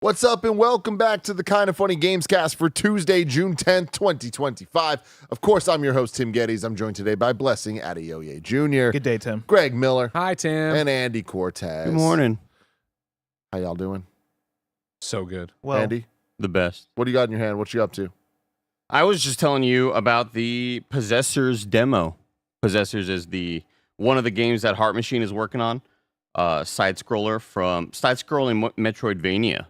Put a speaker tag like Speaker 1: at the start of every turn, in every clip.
Speaker 1: What's up, and welcome back to the Kind of Funny Gamescast for Tuesday, June 10th, 2025. Of course, I'm your host, Tim Geddes. I'm joined today by Blessing Adeoye Jr.
Speaker 2: Good day, Tim.
Speaker 1: Greg Miller.
Speaker 3: Hi, Tim.
Speaker 1: And Andy Cortez.
Speaker 4: Good morning.
Speaker 1: How y'all doing?
Speaker 3: So good.
Speaker 2: Well,
Speaker 1: Andy,
Speaker 4: The best.
Speaker 1: what do you got in your hand? What you up to?
Speaker 4: I was just telling you about the Possessors demo. Possessors is one of the games that Heart Machine is working on. Side-scrolling Metroidvania.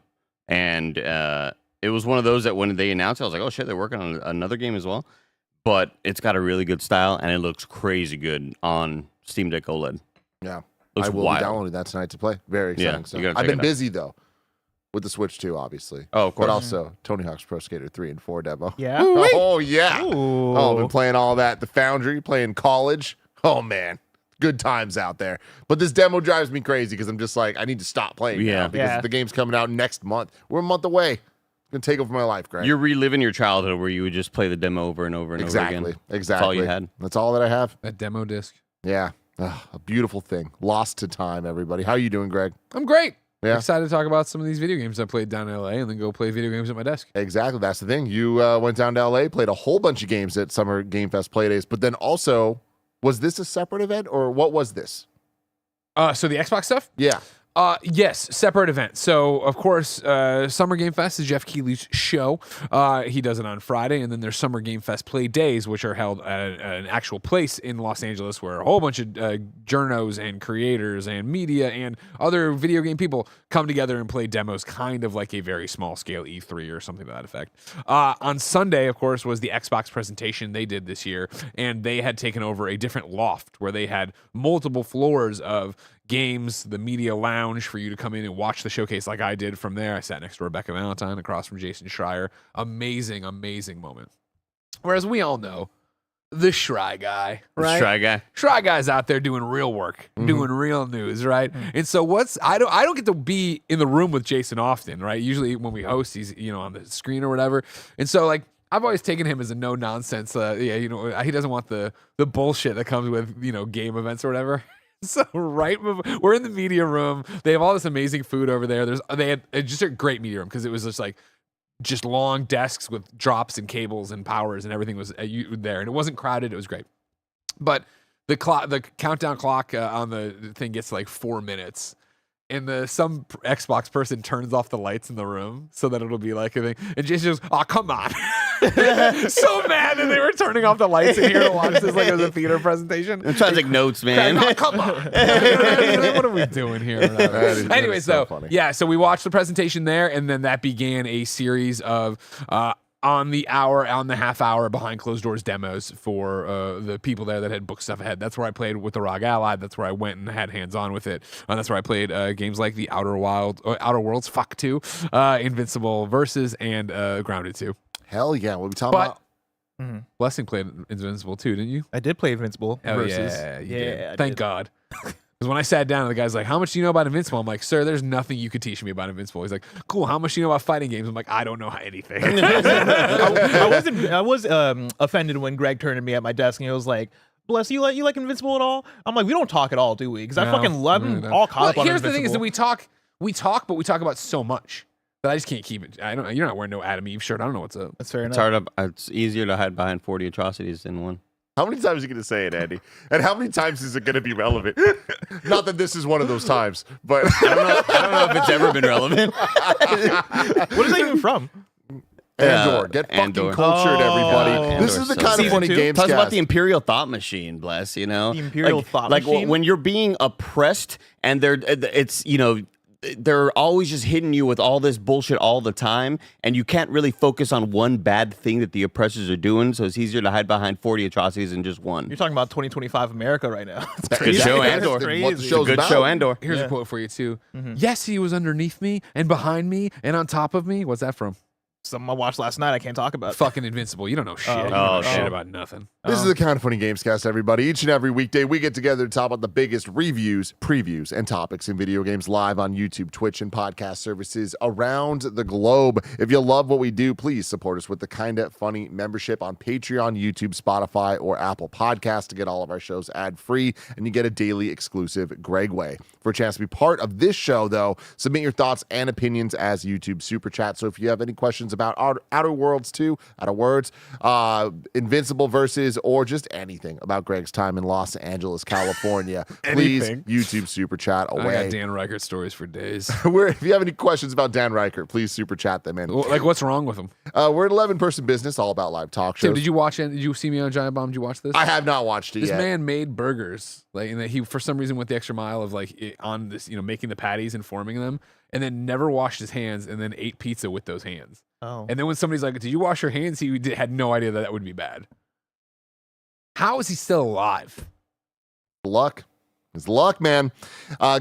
Speaker 4: And it was one of those that when they announced it, I was like, oh shit, they're working on another game as well. But it's got a really good style, and it looks crazy good on Steam Deck OLED.
Speaker 1: Yeah.
Speaker 4: Looks
Speaker 1: I will
Speaker 4: wild.
Speaker 1: be downloading that tonight to play. Very exciting.
Speaker 4: Yeah,
Speaker 1: So
Speaker 4: you gotta
Speaker 1: I've
Speaker 4: check
Speaker 1: been
Speaker 4: it out.
Speaker 1: busy, though, with the Switch 2, obviously.
Speaker 4: Oh, of course.
Speaker 1: But also Tony Hawk's Pro Skater 3 and 4 demo.
Speaker 2: yeah.
Speaker 1: Oh, yeah.
Speaker 2: Ooh.
Speaker 1: Oh, I've been playing all that. The Foundry, playing College. Oh, man. Good times out there. But this demo drives me crazy because I'm just like, I need to stop playing now because
Speaker 2: Yeah.
Speaker 1: the game's coming out next month. We're a month away. It's going to take over my life, Greg.
Speaker 4: You're reliving your childhood where you would just play the demo over and over and over again.
Speaker 1: Exactly.
Speaker 4: That's all you had.
Speaker 1: That's all that I have.
Speaker 3: That demo disc.
Speaker 1: Yeah. Ugh, a beautiful thing. Lost to time, everybody. How you doing, Greg?
Speaker 3: I'm great.
Speaker 1: Yeah.
Speaker 3: Excited to talk about some of these video games I played down in LA and then go play video games at my desk.
Speaker 1: Exactly. That's the thing. You went down to LA, played a whole bunch of games at Summer Game Fest Playdays, but then also, was this a separate event or what was this?
Speaker 3: So the Xbox stuff?
Speaker 1: Yeah.
Speaker 3: Yes, separate event. So, of course, Summer Game Fest is Jeff Keighley's show. He does it on Friday, and then there's Summer Game Fest Play Days, which are held at an actual place in Los Angeles where a whole bunch of journos and creators and media and other video game people come together and play demos, kind of like a very small-scale E3 or something to that effect. On Sunday, of course, was the Xbox presentation they did this year, and they had taken over a different loft where they had multiple floors of games, the media lounge for you to come in and watch the showcase like I did from there. I sat next to Rebecca Valentine across from Jason Schreier. Amazing, amazing moment. Whereas we all know the Schrei guy, right?
Speaker 4: Try guy.
Speaker 3: Schrei guy's out there doing real work, doing real news, right? And so I don't get to be in the room with Jason often, right? Usually when we host, he's on the screen or whatever. And so I've always taken him as a no nonsense. He doesn't want the bullshit that comes with game events or whatever. So we're in the media room. They have all this amazing food over there. They had just a great media room because it was just long desks with drops and cables and powers and everything was there, and it wasn't crowded. It was great. But the countdown clock on the thing gets like 4 minutes. And some Xbox person turns off the lights in the room so that it'll be like a thing. And Jason goes, "Oh, come on!" So mad that they were turning off the lights in here to watch this like it was a theater presentation.
Speaker 4: I'm trying to take notes, man.
Speaker 3: Oh, come on! What are we doing here? Anyway,
Speaker 1: so
Speaker 3: so
Speaker 1: funny.
Speaker 3: yeah, so we watched the presentation there, and then that began a series of on the half hour behind closed doors demos for the people there that had booked stuff ahead. That's where I played with the ROG Ally. That's where I went and had hands on with it. That's where I played games like the Outer Worlds, Fuck 2, Invincible Versus, and Grounded 2.
Speaker 1: Hell yeah. What are we talking about?
Speaker 3: Blessing played Invincible too, didn't you?
Speaker 2: I did play Invincible.
Speaker 3: Hell
Speaker 2: versus.
Speaker 3: yeah, you
Speaker 2: Yeah,
Speaker 3: did.
Speaker 2: I
Speaker 3: Thank
Speaker 2: did.
Speaker 3: God. Because when I sat down, the guy's like, "How much do you know about Invincible?" I'm like, "Sir, there's nothing you could teach me about Invincible." He's like, "Cool. How much do you know about fighting games?" I'm like, "I don't know anything."
Speaker 2: I was offended when Greg turned to me at my desk and he was like, "Bless you, like Invincible at all?" I'm like, "We don't talk at all, do we?" Because I
Speaker 3: No,
Speaker 2: fucking love
Speaker 3: really
Speaker 2: him
Speaker 3: don't.
Speaker 2: all caught up on
Speaker 3: Here's the thing: is that
Speaker 2: Invincible.
Speaker 3: we talk, but we talk about so much that I just can't keep it. You're not wearing no Adam Eve shirt. I don't know what's up.
Speaker 2: That's fair
Speaker 4: It's
Speaker 2: enough.
Speaker 4: it's easier to hide behind 40 atrocities than one.
Speaker 1: How many times are you going to say it, Andy? And how many times is it going to be relevant? Not that this is one of those times, but
Speaker 4: I don't know if it's ever been relevant.
Speaker 2: What is that even from?
Speaker 1: Andor. Get fucking
Speaker 4: Andor.
Speaker 1: cultured, everybody.
Speaker 4: Oh.
Speaker 1: This is the
Speaker 4: Andor,
Speaker 1: kind of
Speaker 2: Season
Speaker 1: funny
Speaker 2: 2?
Speaker 1: games.
Speaker 4: Talks about the Imperial Thought Machine, bless,
Speaker 2: The Imperial Thought Machine?
Speaker 4: when you're being oppressed and they're always just hitting you with all this bullshit all the time, and you can't really focus on one bad thing that the oppressors are doing, so it's easier to hide behind 40 atrocities than just one.
Speaker 2: You're talking about 2025 America right now. It's
Speaker 4: Good
Speaker 2: crazy.
Speaker 4: show,
Speaker 2: That's
Speaker 4: Andor.
Speaker 2: crazy.
Speaker 1: What the
Speaker 4: It's a
Speaker 1: show's
Speaker 4: good
Speaker 1: about.
Speaker 4: show, Andor.
Speaker 3: Here's
Speaker 2: Yeah.
Speaker 3: a quote for you too. Yes, he was underneath me and behind me and on top of me. What's that from?
Speaker 2: something I watched last night I can't talk about.
Speaker 3: Fucking Invincible. You don't know shit. You don't
Speaker 4: Oh,
Speaker 3: know shit
Speaker 4: shit.
Speaker 3: about nothing.
Speaker 1: This is the Kind of Funny Gamescast, everybody. Each and every weekday, we get together to talk about the biggest reviews, previews, and topics in video games live on YouTube, Twitch, and podcast services around the globe. If you love what we do, please support us with the Kinda Funny membership on Patreon, YouTube, Spotify, or Apple Podcasts to get all of our shows ad-free, and you get a daily exclusive Greg Way. For a chance to be part of this show, though, submit your thoughts and opinions as YouTube Super Chat. So if you have any questions about Outer Worlds 2, Outer Worlds, Invincible versus, or just anything about Greg's time in Los Angeles, California, please
Speaker 3: Anything.
Speaker 1: YouTube Super Chat
Speaker 3: I
Speaker 1: away.
Speaker 3: got Dan Reichert stories for days.
Speaker 1: If you have any questions about Dan Reichert, please Super Chat them in.
Speaker 3: Like, what's wrong with him?
Speaker 1: We're an 11-person business, all about live talk shows.
Speaker 3: Tim, did you watch it? Did you see me on Giant Bomb? Did you watch this?
Speaker 1: I have not watched it
Speaker 3: This
Speaker 1: yet.
Speaker 3: man made burgers, like, and he for some reason went the extra mile of on this, making the patties and forming them, and then never washed his hands, and then ate pizza with those hands.
Speaker 2: Oh.
Speaker 3: And then when somebody's like, "Did you wash your hands?" He had no idea that would be bad. How is he still alive?
Speaker 1: Luck. It's luck, man.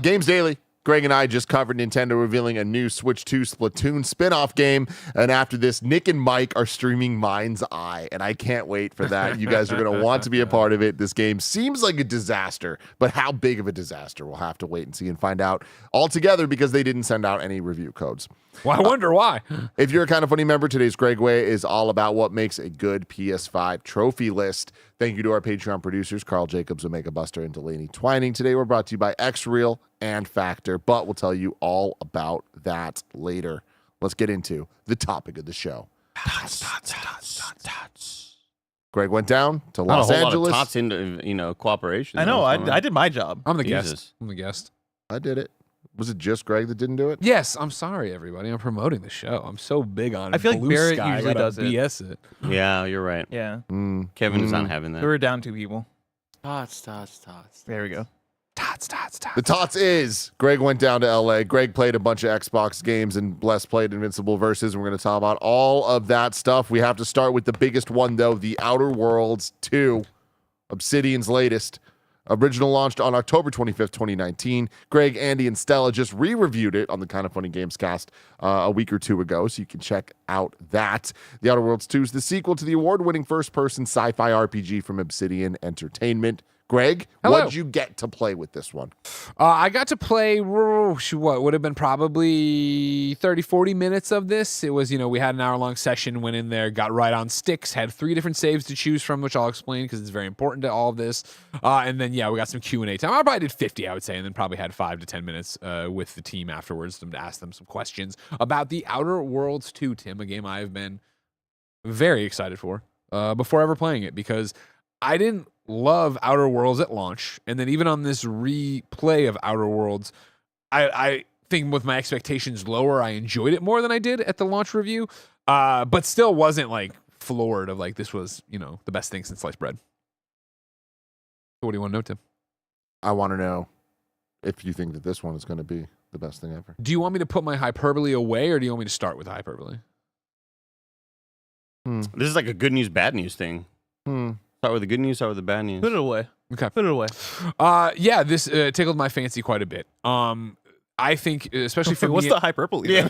Speaker 1: Games Daily. Greg and I just covered Nintendo revealing a new Switch 2 Splatoon spin-off game. And after this, Nick and Mike are streaming Mind's Eye. And I can't wait for that. You guys are going to want to be a part of it. This game seems like a disaster. But how big of a disaster? We'll have to wait and see and find out altogether because they didn't send out any review codes.
Speaker 3: Well, I wonder why.
Speaker 1: If you're a Kind of Funny member, today's Greg Way is all about what makes a good PS5 trophy list. Thank you to our Patreon producers, Carl Jacobs, Omega Buster, and Delaney Twining. Today, we're brought to you by Xreal and Factor, but we'll tell you all about that later. Let's get into the topic of the show. Greg went down to
Speaker 4: Not a
Speaker 1: Los
Speaker 4: whole lot
Speaker 1: Angeles.
Speaker 4: of tots into cooperation.
Speaker 2: I know.
Speaker 4: What's going on?
Speaker 2: I did my job.
Speaker 3: I'm the
Speaker 4: Jesus.
Speaker 3: guest. I'm the guest.
Speaker 1: I did it. Was it just Greg that didn't do it?
Speaker 3: Yes, I'm sorry, everybody. I'm promoting the show. I'm so big on it.
Speaker 2: I feel like
Speaker 3: Blue
Speaker 2: Barrett
Speaker 3: Sky, I
Speaker 2: usually
Speaker 3: gotta
Speaker 2: does it.
Speaker 3: BS it.
Speaker 4: Yeah, you're right.
Speaker 2: Yeah.
Speaker 4: Kevin is not having that.
Speaker 2: We were down 2 people.
Speaker 4: Tots.
Speaker 2: There we go.
Speaker 3: Tots.
Speaker 1: The tots is Greg went down to LA. Greg played a bunch of Xbox games and Bless played Invincible Versus. We're going to talk about all of that stuff. We have to start with the biggest one, though, The Outer Worlds 2, Obsidian's latest. Original launched on October 25th, 2019. Greg, Andy, and Stella just re-reviewed it on the Kind of Funny Gamescast a week or two ago, so you can check out that. The Outer Worlds 2 is the sequel to the award-winning first-person sci-fi RPG from Obsidian Entertainment. Greg,
Speaker 3: Hello.
Speaker 1: what'd you get to play with this one?
Speaker 3: I got to play, what would have been probably 30, 40 minutes of this. It was, we had an hour-long session, went in there, got right on sticks, had 3 different saves to choose from, which I'll explain because it's very important to all of this. And then, we got some Q&A time. I probably did 50, I would say, and then probably had 5 to 10 minutes with the team afterwards to ask them some questions about The Outer Worlds 2, Tim, a game I have been very excited for before ever playing it because I didn't love Outer Worlds at launch, and then even on this replay of Outer Worlds, I think with my expectations lower, I enjoyed it more than I did at the launch review, but still wasn't floored of this was the best thing since sliced bread. So what do you want to know, Tim?
Speaker 1: I want to know if you think that this one is going to be the best thing ever.
Speaker 3: Do you want me to put my hyperbole away, or do you want me to start with hyperbole?
Speaker 4: This is like a good news, bad news thing. Start with the good news, start with the bad news.
Speaker 2: Put it away.
Speaker 3: Okay.
Speaker 2: Put it away.
Speaker 3: This tickled my fancy quite a bit. I think, especially for
Speaker 2: What's
Speaker 3: me,
Speaker 2: the hyperbole?
Speaker 4: Yeah.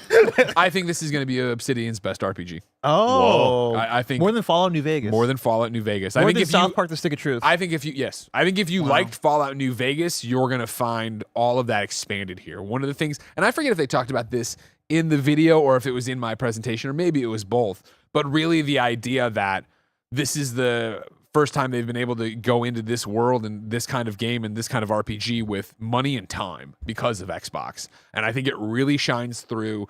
Speaker 3: I think this is going to be Obsidian's best RPG.
Speaker 2: Oh.
Speaker 3: I think
Speaker 2: more than Fallout New Vegas.
Speaker 3: more than Fallout New Vegas.
Speaker 2: More
Speaker 3: I think
Speaker 2: than
Speaker 3: if
Speaker 2: South
Speaker 3: you,
Speaker 2: Park: The Stick of Truth.
Speaker 3: I think if you
Speaker 2: Wow.
Speaker 3: liked Fallout New Vegas, you're going to find all of that expanded here. One of the things, and I forget if they talked about this in the video or if it was in my presentation or maybe it was both, but really the idea that this is the first time they've been able to go into this world and this kind of game and this kind of RPG with money and time because of Xbox. And I think it really shines through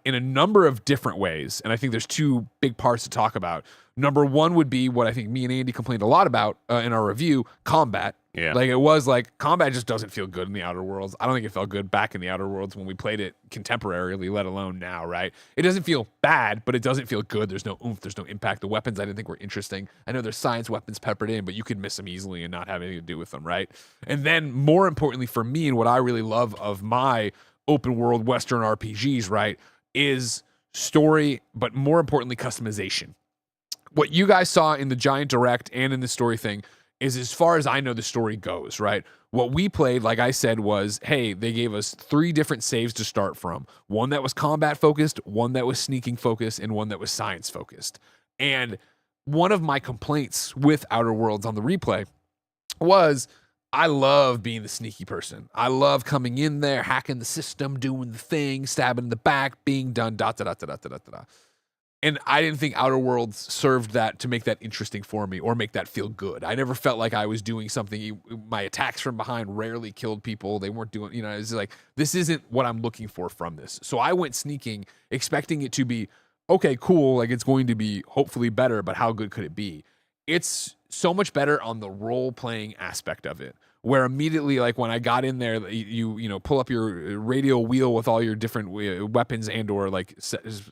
Speaker 3: in a number of different ways. And I think there's 2 big parts to talk about. Number 1 would be what I think me and Andy complained a lot about in our review, combat.
Speaker 4: Yeah.
Speaker 3: Combat just doesn't feel good in the Outer Worlds. I don't think it felt good back in the Outer Worlds when we played it contemporarily, let alone now, right? It doesn't feel bad, but it doesn't feel good. There's no oomph. There's no impact. The weapons I didn't think were interesting. I know there's science weapons peppered in, but you could miss them easily and not have anything to do with them, right? And then more importantly for me and what I really love of my open world Western RPGs, right, is story, but more importantly, customization. What you guys saw in the Giant Direct and in the story thing is, as far as I know, the story goes, right? What we played, like I said, was, hey, they gave us 3 different saves to start from. One that was combat focused, one that was sneaking focused, and one that was science focused. And one of my complaints with Outer Worlds on the replay was, I love being the sneaky person. I love coming in there, hacking the system, doing the thing, stabbing in the back, being done, And I didn't think Outer Worlds served that to make that interesting for me or make that feel good. I never felt like I was doing something. My attacks from behind rarely killed people. They weren't doing, it's like, this isn't what I'm looking for from this. So I went sneaking, expecting it to be, okay, cool. Like, it's going to be hopefully better, but how good could it be? It's so much better on the role-playing aspect of it, where immediately, like, when I got in there, you pull up your radio wheel with all your different weapons and or like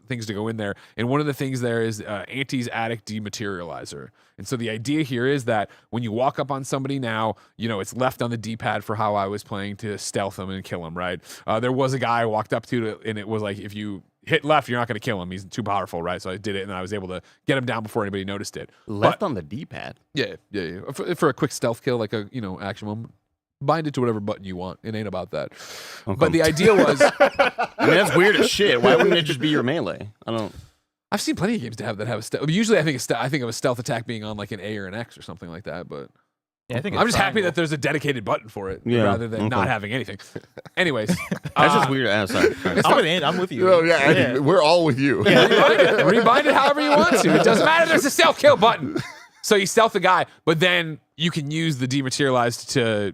Speaker 3: things to go in there. And one of the things there is Auntie's Attic Dematerializer. And so the idea here is that when you walk up on somebody now, it's left on the D-pad for how I was playing to stealth them and kill them, right? There was a guy I walked up to and it was like, if you hit left, you're not going to kill him. He's too powerful, right? So I did it, and I was able to get him down before anybody noticed it.
Speaker 4: Left on the D-pad.
Speaker 3: Yeah. For a quick stealth kill, like a action moment. Bind it to whatever button you want. It ain't about that.
Speaker 4: Okay.
Speaker 3: But the idea was,
Speaker 4: I mean, that's weird as shit. Why wouldn't it just be your melee?
Speaker 3: I've seen plenty of games to have a stealth. Usually, I think of a stealth attack being on like an A or an X or something like that. But
Speaker 2: Yeah, I think
Speaker 3: I'm just happy that there's a dedicated button for it rather than not having anything. Anyways,
Speaker 4: that's just weird. Sorry.
Speaker 2: I'm with you.
Speaker 1: Oh, yeah, we're all with you.
Speaker 3: rebind it however you want to. It doesn't matter. There's a stealth kill button. So you stealth the guy, but then you can use the dematerialized to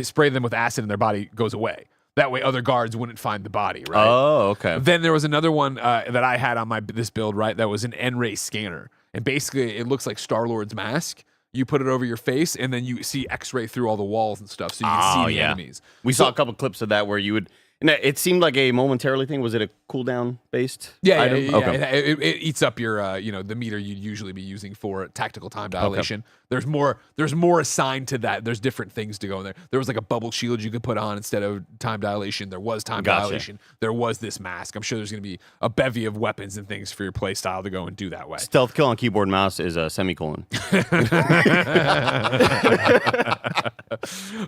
Speaker 3: spray them with acid and their body goes away. That way other guards wouldn't find the body, right?
Speaker 4: Oh, okay.
Speaker 3: Then there was another one that I had on this build, right? That was an N-ray scanner. And basically it looks like Star-Lord's mask. You put it over your face and then you see X-ray through all the walls and stuff so you can see the enemies.
Speaker 4: We saw a couple clips of that where you would... And it seemed like a momentarily thing. Was it a cooldown based item?
Speaker 3: Yeah.
Speaker 4: Okay.
Speaker 3: It eats up your, the meter you'd usually be using for tactical time dilation. Okay. There's more assigned to that. There's different things to go in there. There was like a bubble shield you could put on instead of time dilation. There was time dilation. There was this mask. I'm sure there's going to be a bevy of weapons and things for your play style to go and do that way.
Speaker 4: Stealth kill on keyboard and mouse is a semicolon.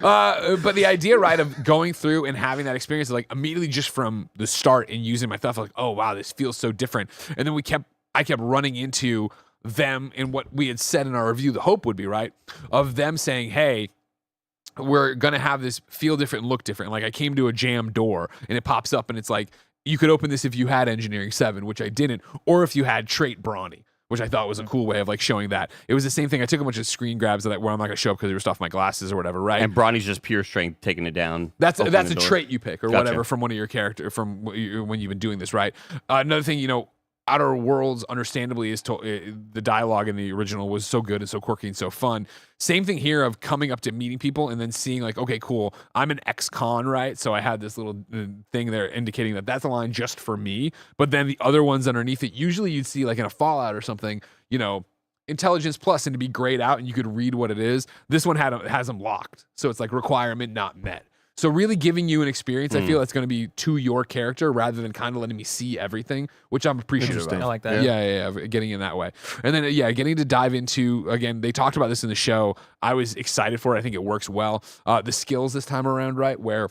Speaker 3: But the idea, right, of going through and having that experience, like immediately just from the start and using my stuff, like, oh wow, this feels so different. And then I kept running into them in what we had said in our review, the hope would be, right, of them saying, hey, we're gonna have this feel different and look different. Like I came to a jam door and it pops up and it's like, you could open this if you had Engineering 7, which I didn't, or if you had Trait Brawny, which I thought was a cool way of like showing that. It was the same thing. I took a bunch of screen grabs where I'm not gonna show up because they were stuff my glasses or whatever, right?
Speaker 4: And Brawny's just pure strength, taking it down.
Speaker 3: That's a trait you pick or
Speaker 4: Gotcha.
Speaker 3: whatever from one of your character from when you've been doing this, right? Another thing, Outer Worlds, understandably, is the dialogue in the original was so good and so quirky and so fun. Same thing here of coming up to meeting people and then seeing like, okay, cool, I'm an ex-con, right? So I had this little thing there indicating that that's a line just for me. But then the other ones underneath it, usually you'd see like in a Fallout or something, intelligence plus and to be grayed out and you could read what it is. This one has them locked. So it's like requirement not met. So really giving you an experience, I feel that's going to be to your character rather than kind of letting me see everything, which I'm appreciative of.
Speaker 2: I like that.
Speaker 3: Yeah, getting in that way. And then, getting to dive into, again, they talked about this in the show. I was excited for it. I think it works well. The skills this time around, right, where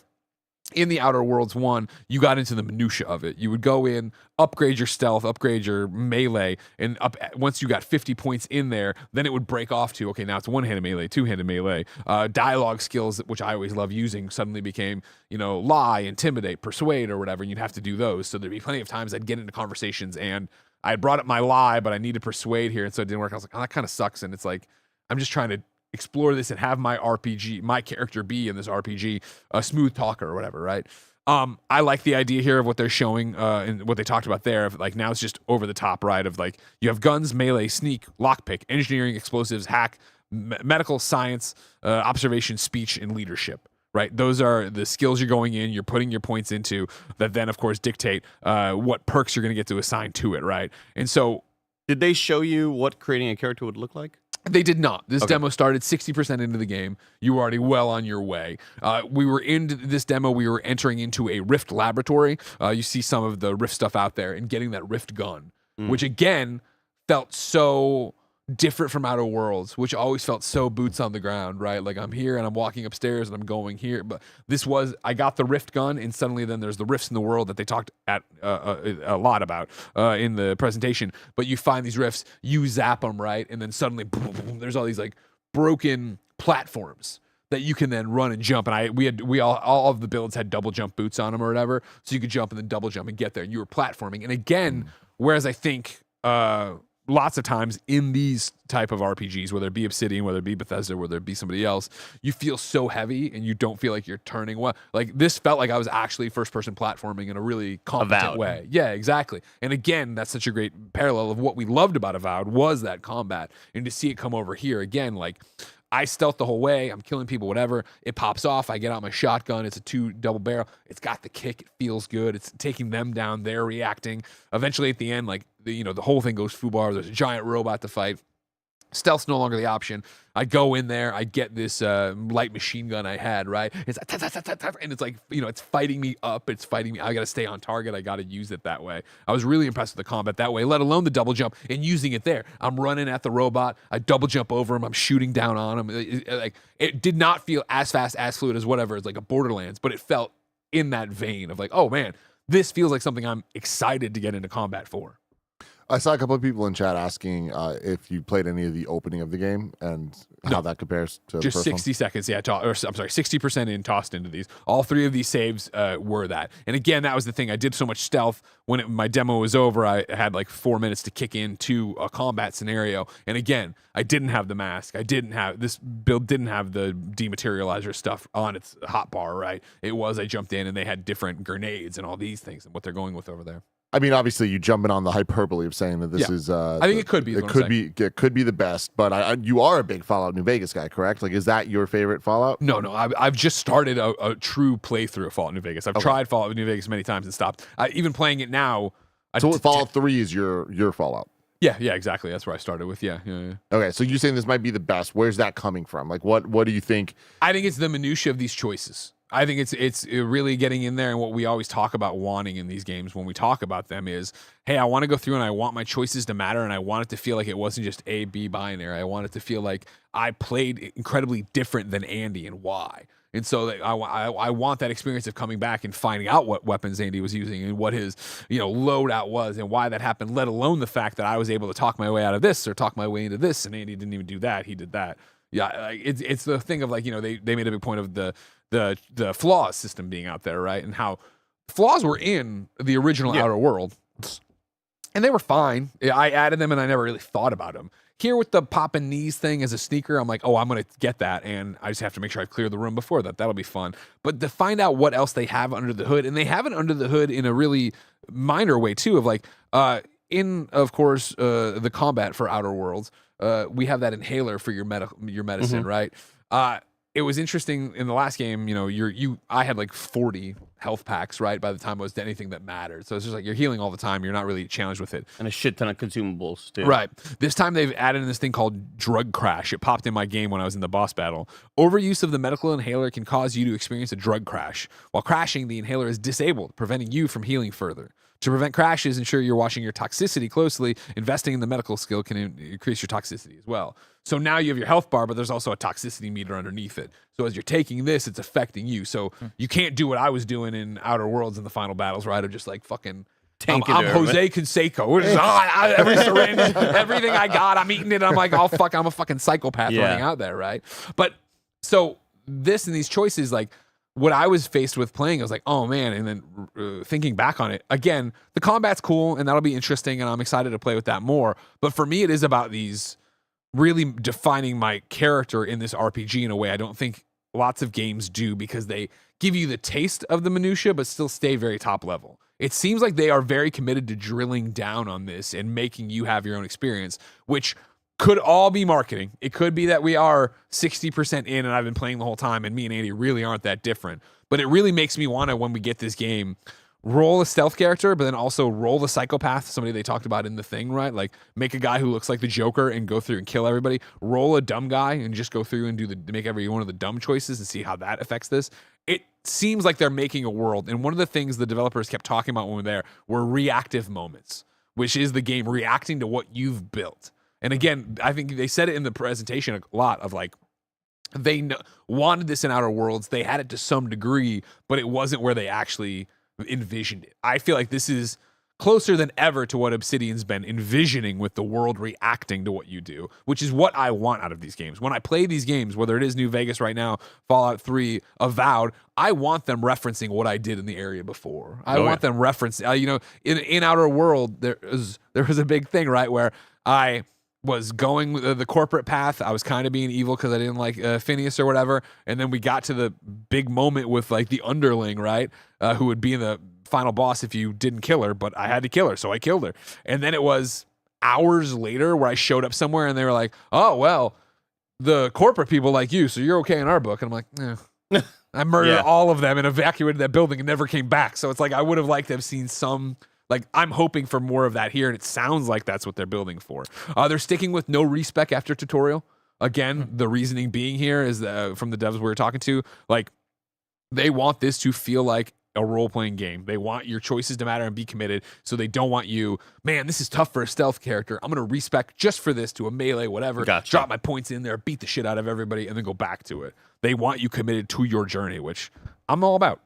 Speaker 3: in the Outer Worlds 1, you got into the minutia of it. You would go in, upgrade your stealth, upgrade your melee, and once you got 50 points in there, then it would break off to, okay, now it's one-handed melee, two-handed melee. Dialogue skills, which I always love using, suddenly became, lie, intimidate, persuade, or whatever, and you'd have to do those. So there'd be plenty of times I'd get into conversations, and I brought up my lie, but I need to persuade here, and so it didn't work. I was like, oh, that kind of sucks, and it's like, I'm just trying to explore this and have my character be in this RPG a smooth talker or whatever, right? I like the idea here of what they're showing and what they talked about there. Of like now it's just over the top, right? Of like you have guns, melee, sneak, lockpick, engineering, explosives, hack, medical, science, observation, speech, and leadership. Right, those are the skills you're going in. You're putting your points into that. Then, of course, dictate what perks you're going to get to assign to it. Right, and so
Speaker 4: did they show you what creating a character would look like?
Speaker 3: They did not. This demo started 60% into the game. You were already well on your way. We were in this demo. We were entering into a Rift laboratory. You see some of the Rift stuff out there and getting that Rift gun, which again felt so different from Outer Worlds, which always felt so boots on the ground, right? Like I'm here and I'm walking upstairs and I'm going here. But this was, I got the rift gun, and suddenly then there's the rifts in the world that they talked at a lot about in the presentation. But you find these rifts, you zap them, right? And then suddenly boom, boom, there's all these like broken platforms that you can then run and jump. And we all of the builds had double jump boots on them or whatever. So you could jump and then double jump and get there. And you were platforming. And again, whereas I think lots of times in these type of RPGs, whether it be Obsidian, whether it be Bethesda, whether it be somebody else, you feel so heavy and you don't feel like you're turning well. Like this felt like I was actually first person platforming in a really competent way. Yeah, exactly. And again, that's such a great parallel of what we loved about Avowed was that combat. And to see it come over here again, like I stealth the whole way. I'm killing people, whatever. It pops off. I get out my shotgun. It's a 2 double barrel. It's got the kick. It feels good. It's taking them down. They're reacting. Eventually at the end, like, the whole thing goes foobar. There's a giant robot to fight. Stealth's no longer the option. I go in there. I get this light machine gun I had, right? It's and it's like, it's fighting me up. It's fighting me. I got to stay on target. I got to use it that way. I was really impressed with the combat that way, let alone the double jump and using it there. I'm running at the robot. I double jump over him. I'm shooting down on him. It did not feel as fast, as fluid as whatever. It's like a Borderlands, but it felt in that vein of like, oh man, this feels like something I'm excited to get into combat for.
Speaker 1: I saw a couple of people in chat asking if you played any of the opening of the game and how that compares to
Speaker 3: just
Speaker 1: the first
Speaker 3: 60
Speaker 1: one.
Speaker 3: seconds. Yeah, I'm sorry, 60% in tossed into these. All 3 of these saves were that. And again, that was the thing. I did so much stealth. When my demo was over, I had like 4 minutes to kick into a combat scenario. And again, I didn't have the mask. This build didn't have the dematerializer stuff on its hotbar, right? I jumped in and they had different grenades and all these things and what they're going with over there.
Speaker 1: I mean, obviously, you jumping on the hyperbole of saying that this is.
Speaker 3: I think it could be.
Speaker 1: It could be the best. But you are a big Fallout New Vegas guy, correct? Like, is that your favorite Fallout?
Speaker 3: No. I've just started a true playthrough of Fallout New Vegas. I've tried Fallout New Vegas many times and stopped. Even playing it now.
Speaker 1: So Fallout 3 is your Fallout.
Speaker 3: Yeah, exactly. That's where I started with. Yeah.
Speaker 1: Okay, so you're saying this might be the best. Where's that coming from? Like, what do you think?
Speaker 3: I think it's the minutia of these choices. I think it's really getting in there, and what we always talk about wanting in these games when we talk about them is, hey, I want to go through and I want my choices to matter, and I want it to feel like it wasn't just A, B binary. I want it to feel like I played incredibly different than Andy and why. And so I want that experience of coming back and finding out what weapons Andy was using and what his loadout was and why that happened, let alone the fact that I was able to talk my way out of this or talk my way into this, and Andy didn't even do that. He did that. Yeah, it's the thing of like, they made a big point of the flaws system being out there, right? And how flaws were in the original Outer World, and they were fine. I added them, and I never really thought about them. Here with the popping knees thing as a sneaker, I'm like, oh, I'm going to get that, and I just have to make sure I clear the room before that. That'll be fun. But to find out what else they have under the hood, and they have it under the hood in a really minor way, too, of like, of course, the combat for Outer Worlds, we have that inhaler for your medicine, right? It was interesting in the last game, I had like 40 health packs, right? By the time it was anything that mattered. So it's just like you're healing all the time. You're not really challenged with it.
Speaker 4: And a shit ton of consumables, too.
Speaker 3: Right. This time they've added in this thing called drug crash. It popped in my game when I was in the boss battle. Overuse of the medical inhaler can cause you to experience a drug crash. While crashing, the inhaler is disabled, preventing you from healing further. To prevent crashes, ensure you're watching your toxicity closely. Investing in the medical skill can increase your toxicity as well. So now you have your health bar, but there's also a toxicity meter underneath it. So as you're taking this, it's affecting you. So you can't do what I was doing in Outer Worlds in the final battles, right? Of just like fucking... I'm Jose Canseco. Every syringe, everything I got, I'm eating it. I'm like, oh, fuck, I'm a fucking psychopath running out there, right? But so this and these choices, like, what I was faced with playing, I was like, oh man. And then thinking back on it, again, the combat's cool and that'll be interesting and I'm excited to play with that more. But for me, it is about these really defining my character in this RPG in a way I don't think lots of games do, because they give you the taste of the minutia, but still stay very top level. It seems like they are very committed to drilling down on this and making you have your own experience, which could all be marketing. It could be that we are 60% in and I've been playing the whole time and me and Andy really aren't that different. But it really makes me want to, when we get this game, roll a stealth character, but then also roll the psychopath, somebody they talked about in the thing, right? Like make a guy who looks like the Joker and go through and kill everybody. Roll a dumb guy and just go through and make every one of the dumb choices and see how that affects this. It seems like they're making a world. And one of the things the developers kept talking about when we were there were reactive moments, which is the game reacting to what you've built. And again, I think they said it in the presentation a lot of like, they wanted this in Outer Worlds. They had it to some degree, but it wasn't where they actually envisioned it. I feel like this is closer than ever to what Obsidian's been envisioning with the world reacting to what you do, which is what I want out of these games. When I play these games, whether it is New Vegas right now, Fallout 3, Avowed, I want them referencing what I did in the area before. I want them referencing, in Outer World, there was a big thing, right, where I was going the corporate path. I was kind of being evil because I didn't like Phineas or whatever. And then we got to the big moment with like the underling, right? Who would be in the final boss if you didn't kill her, but I had to kill her, so I killed her. And then it was hours later where I showed up somewhere and they were like, oh, well, the corporate people like you, so you're okay in our book. And I'm like, eh. I murdered all of them and evacuated that building and never came back. So it's like I would have liked to have seen some, like, I'm hoping for more of that here, and it sounds like that's what they're building for. They're sticking with no respec after tutorial. Again, the reasoning being here is from the devs we were talking to, like, they want this to feel like a role-playing game. They want your choices to matter and be committed, so they don't want you, man, this is tough for a stealth character. I'm going to respec just for this to a melee, whatever, drop my points in there, beat the shit out of everybody, and then go back to it. They want you committed to your journey, which I'm all about.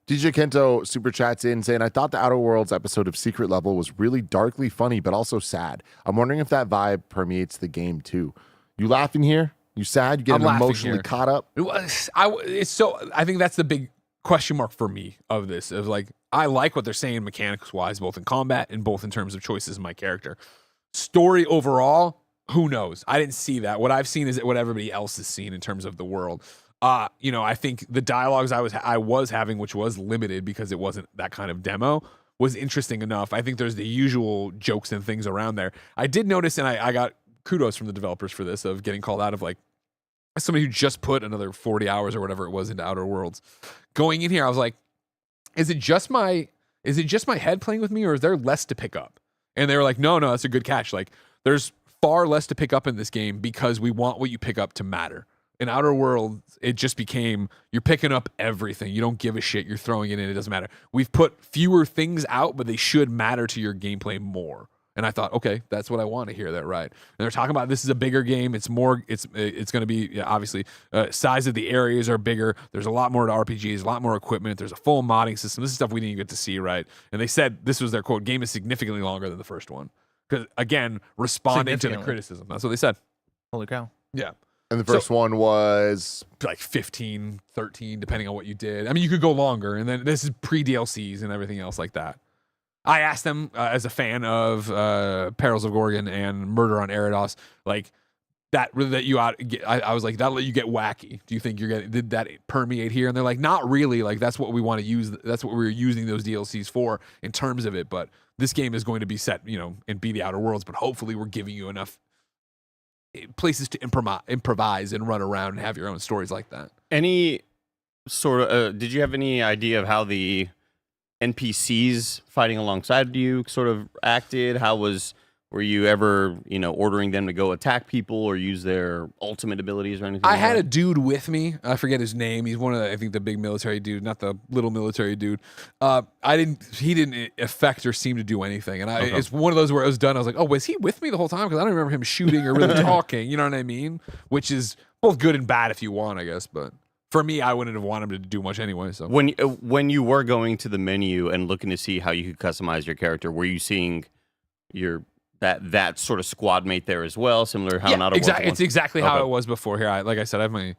Speaker 1: DJ Kento super chats in saying, I thought the Outer Worlds episode of Secret Level was really darkly funny, but also sad. I'm wondering if that vibe permeates the game too. You laughing here? You sad? You getting emotionally caught up?
Speaker 3: I think that's the big question mark for me of this. Of like, I like what they're saying mechanics wise, both in combat and both in terms of choices in my character. Story overall, who knows? I didn't see that. What I've seen is what everybody else has seen in terms of the world. I think the dialogues I was having, which was limited because it wasn't that kind of demo, was interesting enough. I think there's the usual jokes and things around there. I did notice, and I got kudos from the developers for this, of getting called out of like somebody who just put another 40 hours or whatever it was into Outer Worlds. Going in here, I was like, is it just my head playing with me, or is there less to pick up? And they were like, no, that's a good catch. Like, there's far less to pick up in this game because we want what you pick up to matter. In Outer Worlds, it just became, you're picking up everything. You don't give a shit. You're throwing it in. It doesn't matter. We've put fewer things out, but they should matter to your gameplay more. And I thought, okay, that's what I want to hear. That right. And they're talking about this is a bigger game. It's more. It's going to be obviously size of the areas are bigger. There's a lot more to RPGs, a lot more equipment. There's a full modding system. This is stuff we didn't get to see, right? And they said this was their quote: "Game is significantly longer than the first one." Because again, responding to the criticism. That's what they said.
Speaker 2: Holy cow!
Speaker 3: Yeah.
Speaker 1: And the first one was
Speaker 3: like 15, 13, depending on what you did. I mean, you could go longer, and then this is pre-DLCs and everything else like that. I asked them, as a fan of Perils of Gorgon and Murder on Eridos, like, I was like, that'll let you get wacky. Do you think did that permeate here? And they're like, not really. Like, that's what we want to use. That's what we're using those DLCs for in terms of it. But this game is going to be set, and be the Outer Worlds, but hopefully we're giving you enough places to improvise and run around and have your own stories like that.
Speaker 4: Any sort of did you have any idea of how the NPCs fighting alongside you sort of acted? Were you ever ordering them to go attack people or use their ultimate abilities or anything?
Speaker 3: I had a dude with me. I forget his name. He's one of I think the big military dude, not the little military dude. He didn't affect or seem to do anything. And it's one of those where it was done. I was like, oh, was he with me the whole time? Because I don't remember him shooting or really talking. You know what I mean? Which is both good and bad if you want, I guess. But for me, I wouldn't have wanted him to do much anyway. So
Speaker 4: when you were going to the menu and looking to see how you could customize your character, were you seeing that sort of squad mate there as well, similar how not
Speaker 3: exactly. It's exactly how it was before here. Like I said, I have my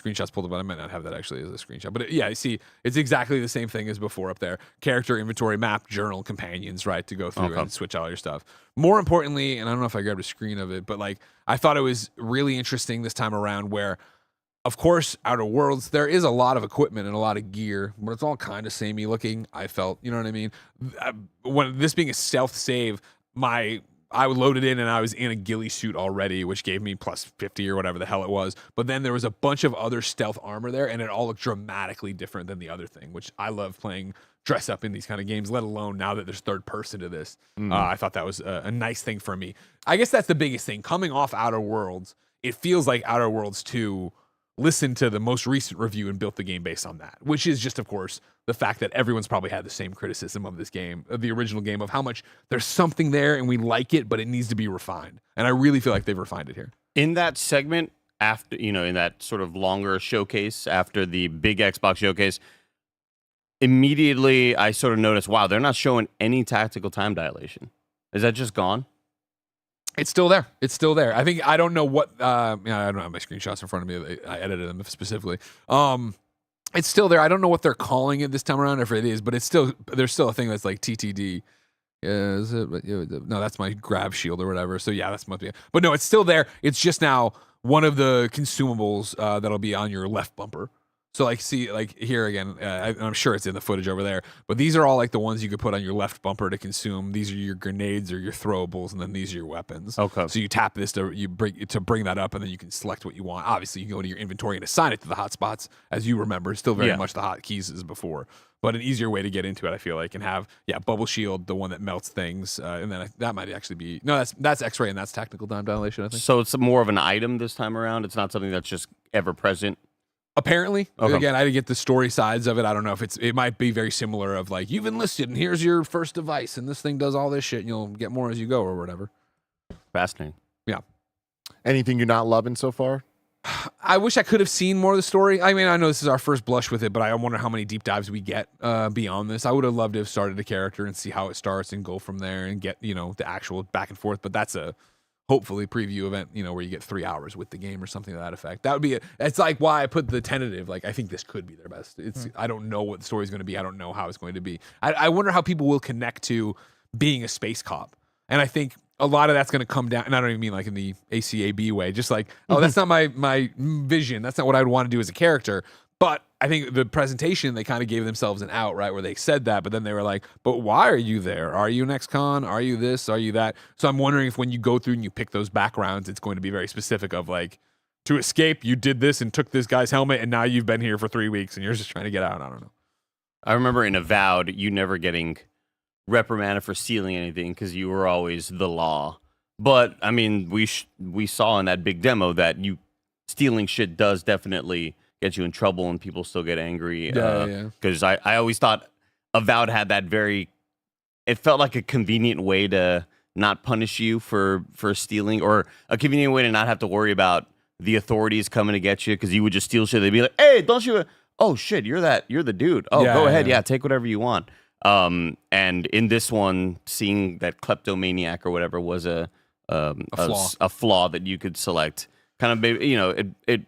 Speaker 3: screenshots pulled up, but I might not have that actually as a screenshot. But you see, it's exactly the same thing as before up there. Character, inventory, map, journal, companions, right, to go through and switch all your stuff. More importantly, and I don't know if I grabbed a screen of it, but like I thought it was really interesting this time around where, of course, Outer Worlds, there is a lot of equipment and a lot of gear, but it's all kind of samey looking, I felt. You know what I mean? When this being a stealth save, I loaded in and I was in a ghillie suit already, which gave me plus 50 or whatever the hell it was. But then there was a bunch of other stealth armor there, and it all looked dramatically different than the other thing, which I love playing dress up in these kind of games, let alone now that there's third person to this. I thought that was a nice thing for me. I guess that's the biggest thing. Coming off Outer Worlds, it feels like Outer Worlds 2 listened to the most recent review and built the game based on that, which is just, of course, the fact that everyone's probably had the same criticism of this game, of the original game, of how much there's something there and we like it, but it needs to be refined. And I really feel like they've refined it here.
Speaker 4: In that segment, after, in that sort of longer showcase, after the big Xbox showcase, immediately I sort of noticed, wow, they're not showing any tactical time dilation. Is that just gone?
Speaker 3: It's still there. It's still there. I think I don't know what. I don't have my screenshots in front of me. I edited them specifically. It's still there. I don't know what they're calling it this time around, if it is, but it's still there's still a thing that's like TTD. Yeah, is it? No, that's my grab shield or whatever. So yeah, that's must be. But no, it's still there. It's just now one of the consumables that'll be on your left bumper. So like, see, like here again, I'm sure it's in the footage over there, but these are all like the ones you could put on your left bumper to consume. These are your grenades or your throwables, and then these are your weapons.
Speaker 4: Okay.
Speaker 3: So you tap this to bring that up, and then you can select what you want. Obviously, you can go to your inventory and assign it to the hotspots, as you remember. Still very much the hotkeys as before, but an easier way to get into it, I feel like, and have bubble shield, the one that melts things, and then that might actually be that's X-ray and that's tactical time dilation, I think.
Speaker 4: So it's more of an item this time around. It's not something that's just ever present.
Speaker 3: Apparently,
Speaker 4: okay.
Speaker 3: Again, I didn't get the story sides of it. I don't know if it might be very similar of like, you've enlisted and here's your first device and this thing does all this shit and you'll get more as you go or whatever.
Speaker 4: Fascinating.
Speaker 3: Yeah.
Speaker 1: Anything you're not loving so far?
Speaker 3: I wish I could have seen more of the story. I mean, I know this is our first blush with it, but I wonder how many deep dives we get beyond this. I would have loved to have started a character and see how it starts and go from there and get, the actual back and forth, but that's a hopefully preview event, where you get 3 hours with the game or something to that effect. That would be it's like why I put the tentative, like I think this could be their best. I don't know what the story's going to be. I don't know how it's going to be. I wonder how people will connect to being a space cop. And I think a lot of that's going to come down, and I don't even mean like in the ACAB way, just like, that's not my vision. That's not what I would want to do as a character. But I think the presentation, they kind of gave themselves an out, right, where they said that, but then they were like, but why are you there? Are you an ex-con? Are you this? Are you that? So I'm wondering if when you go through and you pick those backgrounds, it's going to be very specific of like, to escape, you did this and took this guy's helmet, and now you've been here for 3 weeks, and you're just trying to get out. I don't know.
Speaker 4: I remember in Avowed, you never getting reprimanded for stealing anything because you were always the law. But, I mean, we saw in that big demo that stealing shit does definitely get you in trouble and people still get angry. Because I always thought Avowed had that it felt like a convenient way to not punish you for stealing, or a convenient way to not have to worry about the authorities coming to get you, because you would just steal shit. They'd be like, hey, don't you, oh shit, you're the dude. Oh, go ahead. Yeah, take whatever you want. And in this one, seeing that kleptomaniac or whatever was a flaw that you could select, kind of made, it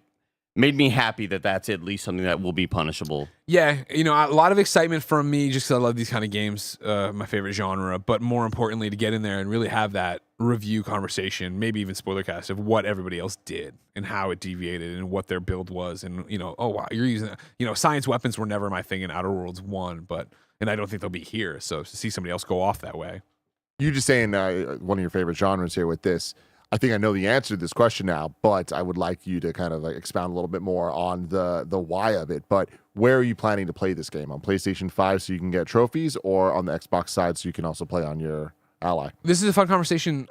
Speaker 4: made me happy that that's at least something that will be punishable.
Speaker 3: Yeah, a lot of excitement from me just because I love these kind of games, my favorite genre, but more importantly, to get in there and really have that review conversation, maybe even spoiler cast, of what everybody else did and how it deviated and what their build was. And, oh, wow, you're using, science weapons were never my thing in Outer Worlds 1, and I don't think they'll be here. So to see somebody else go off that way.
Speaker 1: You just saying one of your favorite genres here with this. I think I know the answer to this question now, but I would like you to kind of like expound a little bit more on the why of it. But where are you planning to play this game? On PlayStation 5 so you can get trophies, or on the Xbox side so you can also play on your Ally?
Speaker 3: This is a fun conversation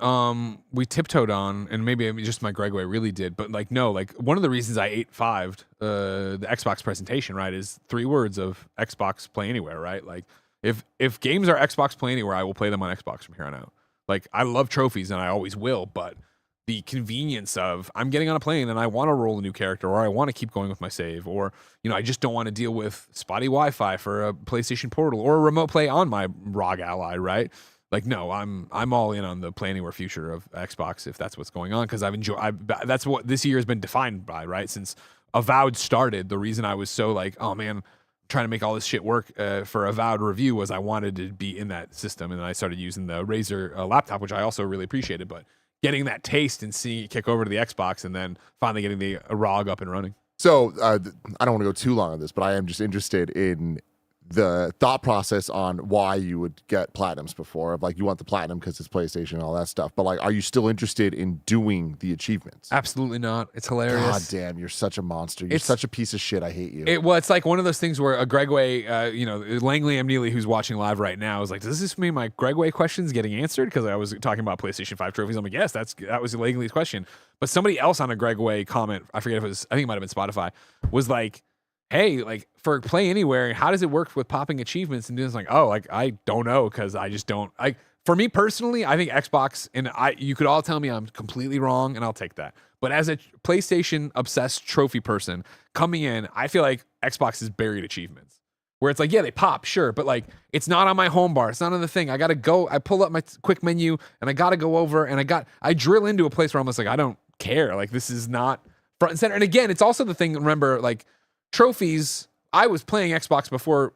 Speaker 3: we tiptoed on, and maybe just my Greg way really did, but one of the reasons I 8-5'd the Xbox presentation, right, is 3 words of Xbox Play Anywhere, right? Like if games are Xbox Play Anywhere, I will play them on Xbox from here on out. Like, I love trophies and I always will, but the convenience of I'm getting on a plane and I want to roll a new character, or I want to keep going with my save, or I just don't want to deal with spotty Wi-Fi for a PlayStation Portal or a remote play on my ROG Ally, right? Like, no, I'm all in on the Play Anywhere future of Xbox if that's what's going on, because that's what this year has been defined by, right? Since Avowed started, the reason I was so like, oh man, trying to make all this shit work for Avowed review was I wanted to be in that system, and then I started using the Razer laptop, which I also really appreciated, but getting that taste and seeing it kick over to the Xbox and then finally getting the ROG up and running.
Speaker 1: So I don't want to go too long on this, but I am just interested in the thought process on why you would get platinums before, of like you want the platinum because it's PlayStation and all that stuff, but like, are you still interested in doing the achievements?
Speaker 3: Absolutely not. It's hilarious.
Speaker 1: God damn, you're such a monster. You're such a piece of shit. I hate you.
Speaker 3: It's like one of those things where a Gregway, Langley M. Neely, who's watching live right now, is like, does this mean my Gregway question's getting answered? Because I was talking about PlayStation 5 trophies. I'm like, yes, that was Langley's question. But somebody else on a Gregway comment, I forget if it was, I think it might have been Spotify, was like, hey, like for Play Anywhere, how does it work with popping achievements? And it's like, oh, like I don't know, because I just don't. For me personally, I think Xbox, and you could all tell me I'm completely wrong, and I'll take that. But as a PlayStation obsessed trophy person coming in, I feel like Xbox is buried achievements. Where it's like, yeah, they pop, sure, but like it's not on my home bar, it's not on the thing. I gotta go, I pull up my quick menu, and I gotta go over, and I drill into a place where I'm just like, I don't care. Like this is not front and center. And again, it's also the thing. Remember, like. Trophies, I was playing Xbox before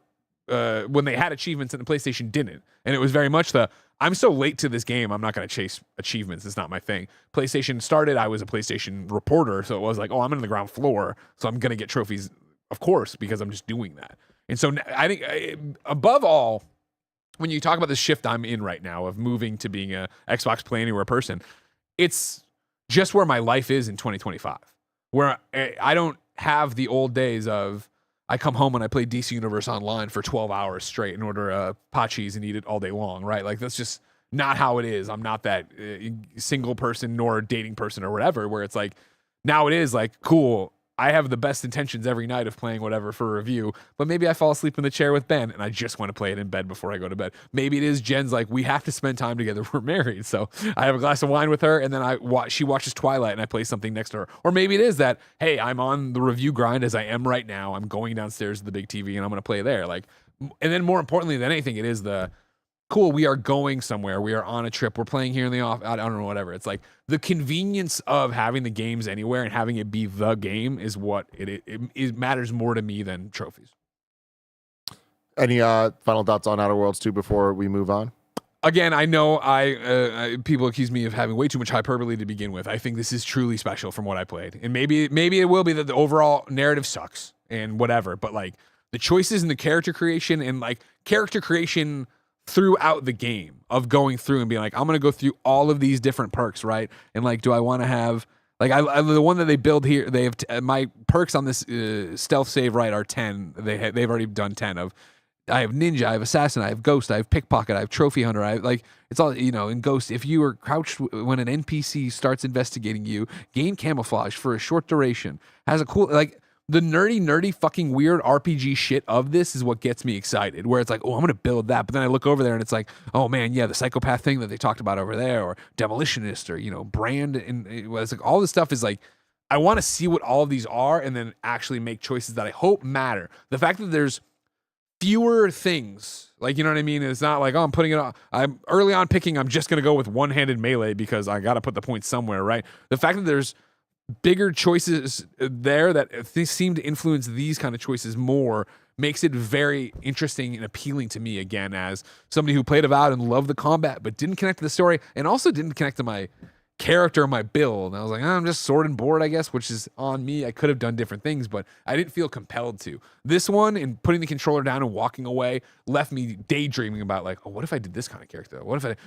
Speaker 3: when they had achievements and the PlayStation didn't. And it was very much I'm so late to this game, I'm not going to chase achievements. It's not my thing. PlayStation started, I was a PlayStation reporter, so it was like, oh, I'm in the ground floor, so I'm going to get trophies, of course, because I'm just doing that. And so I think, above all, when you talk about the shift I'm in right now of moving to being a Xbox Play Anywhere person, it's just where my life is in 2025, where I don't have the old days of I come home and I play DC Universe Online for 12 hours straight and order pot cheese and eat it all day long, right? Like that's just not how it is. I'm not that single person nor dating person or whatever, where it's like now it is like, cool, I have the best intentions every night of playing whatever for a review, but maybe I fall asleep in the chair with Ben and I just want to play it in bed before I go to bed. Maybe it is Jen's like, we have to spend time together. We're married. So I have a glass of wine with her and then she watches Twilight and I play something next to her. Or maybe it is that, hey, I'm on the review grind as I am right now. I'm going downstairs to the big TV and I'm going to play there. Like, and then more importantly than anything, it is the cool, we are going somewhere. We are on a trip. We're playing here in the office. I don't know, whatever. It's like the convenience of having the games anywhere and having it be the game is what it matters more to me than trophies.
Speaker 1: Any final thoughts on Outer Worlds 2 before we move on?
Speaker 3: Again, I know people accuse me of having way too much hyperbole to begin with. I think this is truly special from what I played. And maybe it will be that the overall narrative sucks and whatever, but like the choices in the character creation and like character creation throughout the game of going through and being like, I'm going to go through all of these different perks, right? And like, do I want to have, like, I the one that they build here, they have, my perks on this stealth save, right, are 10. They've already done 10 of, I have ninja, I have assassin, I have ghost, I have pickpocket, I have trophy hunter. I have, like, it's all, in ghost, if you are crouched when an NPC starts investigating you, gain camouflage for a short duration, has a cool, like, the nerdy fucking weird RPG shit of this is what gets me excited, where it's like, oh, I'm going to build that. But then I look over there and it's like, oh man, yeah, the psychopath thing that they talked about over there, or demolitionist, or, brand. And it's like, all this stuff is like, I want to see what all of these are and then actually make choices that I hope matter. The fact that there's fewer things, like, you know what I mean? It's not like, oh, I'm putting it on. I'm early on picking, I'm just going to go with one-handed melee because I got to put the points somewhere, right? The fact that there's bigger choices there that seem to influence these kind of choices more makes it very interesting and appealing to me, again, as somebody who played Avowed and loved the combat but didn't connect to the story and also didn't connect to my character, my build. And I was like, I'm just sword and board, I guess, which is on me. I could have done different things, but I didn't feel compelled to. This one, and putting the controller down and walking away, left me daydreaming about like, oh, what if I did this kind of character?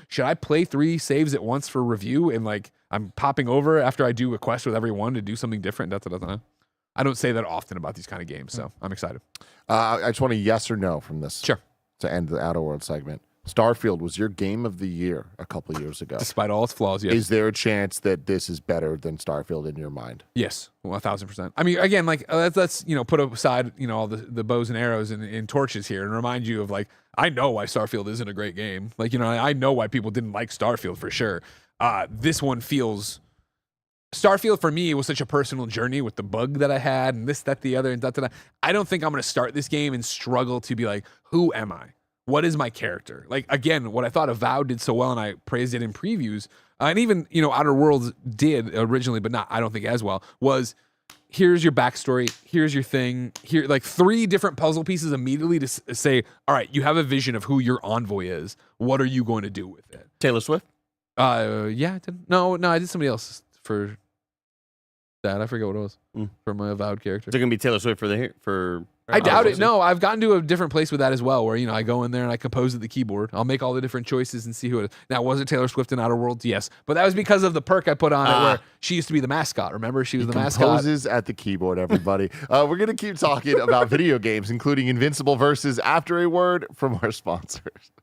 Speaker 3: Should I play 3 saves at once for review and like I'm popping over after I do a quest with every one to do something different? I don't say that often about these kind of games, so I'm excited.
Speaker 1: I just want a yes or no from this.
Speaker 3: Sure.
Speaker 1: To end the Outer Worlds segment. Starfield was your game of the year a couple of years ago.
Speaker 3: Despite all its flaws, yes.
Speaker 1: Is there a chance that this is better than Starfield in your mind?
Speaker 3: Yes, 1,000%. I mean, again, like let's put aside all the bows and arrows and torches here and remind you of like, I know why Starfield isn't a great game. Like, I know why people didn't like Starfield for sure. This one feels. Starfield for me was such a personal journey with the bug that I had and this, that, the other, and that. I don't think I'm going to start this game and struggle to be like, who am I? What is my character? Like, again, what I thought Avowed did so well, and I praised it in previews, and even, Outer Worlds did originally, but not, I don't think as well, was here's your backstory, here's your thing, here, like 3 different puzzle pieces immediately to say, all right, you have a vision of who your envoy is. What are you going to do with it?
Speaker 4: Taylor Swift?
Speaker 3: Yeah, I did. No, I did somebody else for that. I forget what it was for my Avowed character.
Speaker 4: Is it going to be Taylor Swift for
Speaker 3: I doubt it. No, I've gotten to a different place with that as well, where I go in there and I compose at the keyboard. I'll make all the different choices and see who it is. Now, was it Taylor Swift in Outer Worlds? Yes, but that was because of the perk I put on it, where she used to be the mascot. Remember, she was the mascot.
Speaker 1: Composes at the keyboard. Everybody, we're gonna keep talking about video games, including Invincible versus after a word from our sponsors.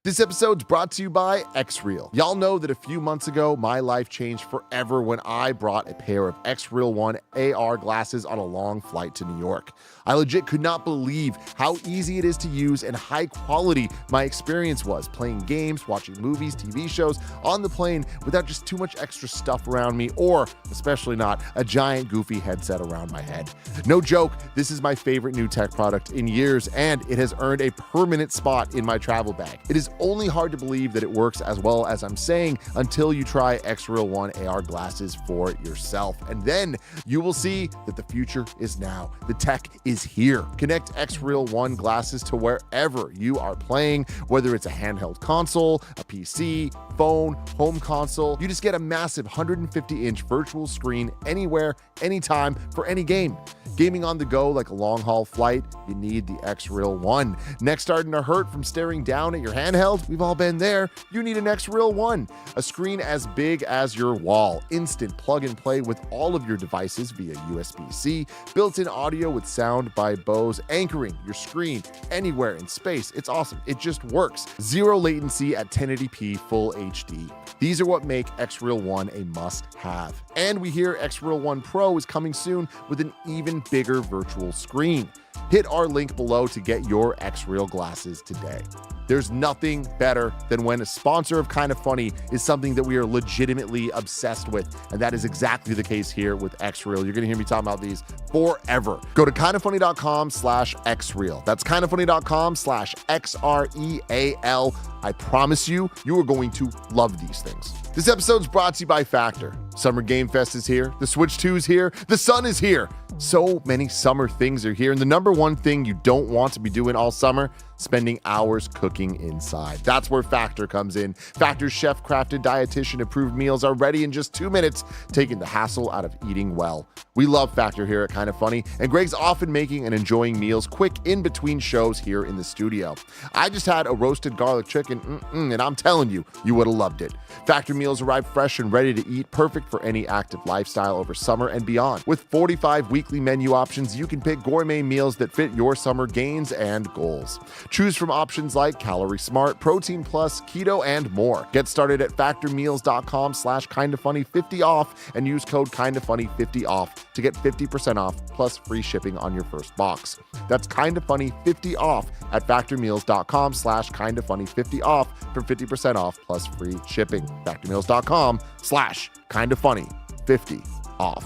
Speaker 1: This episode's brought to you by X-Reel. Y'all know that a few months ago, my life changed forever when I brought a pair of X-Reel 1 AR glasses on a long flight to New York. I legit could not believe how easy it is to use and high quality my experience was playing games, watching movies, TV shows on the plane without just too much extra stuff around me, or especially not a giant goofy headset around my head. No joke, this is my favorite new tech product in years, and it has earned a permanent spot in my travel bag. It is only hard to believe that it works as well as I'm saying until you try X-Reel 1 AR glasses for yourself. And then you will see that the future is now. The tech is here. Connect X-Reel 1 glasses to wherever you are playing, whether it's a handheld console, a PC, phone, home console. You just get a massive 150-inch virtual screen anywhere, anytime, for any game. Gaming on the go like a long-haul flight, you need the X-Reel 1. Neck starting to hurt from staring down at your handheld? We've all been there. You need an X-Reel 1. A screen as big as your wall. Instant plug and play with all of your devices via USB-C. Built-in audio with sound by Bose, anchoring your screen anywhere in space. It's awesome. It just works. Zero latency at 1080p full HD. These are what make X-Reel 1 a must-have. And we hear X-Reel 1 Pro is coming soon with an even bigger virtual screen. Hit our link below to get your X-Reel glasses today. There's nothing better than when a sponsor of Kinda Funny is something that we are legitimately obsessed with, and that is exactly the case here with X-Reel. You're gonna hear me talking about these forever. Go to kindafunny.com/Xreel. That's kindafunny.com/XREAL. I promise you, you are going to love these things. This episode's brought to you by Factor. Summer Game Fest is here. The Switch 2 is here. The sun is here. So many summer things are here. And the number one thing you don't want to be doing all summer, spending hours cooking inside. That's where Factor comes in. Factor's chef-crafted, dietitian-approved meals are ready in just 2 minutes, taking the hassle out of eating well. We love Factor here at Kinda Funny, and Greg's often making and enjoying meals quick in between shows here in the studio. I just had a roasted garlic chicken, and I'm telling you, you would have loved it. Factor meals arrive fresh and ready to eat, perfect for any active lifestyle over summer and beyond. With 45 weekly menu options, you can pick gourmet meals that fit your summer gains and goals. Choose from options like Calorie Smart, Protein Plus, Keto, and more. Get started at factormeals.com/kindafunny50 off and use code kindafunny50 off to get 50% off plus free shipping on your first box. That's kindafunny50 off at factormeals.com/kindafunny50 off for 50% off plus free shipping. Factormeals.com/kindafunny50 off.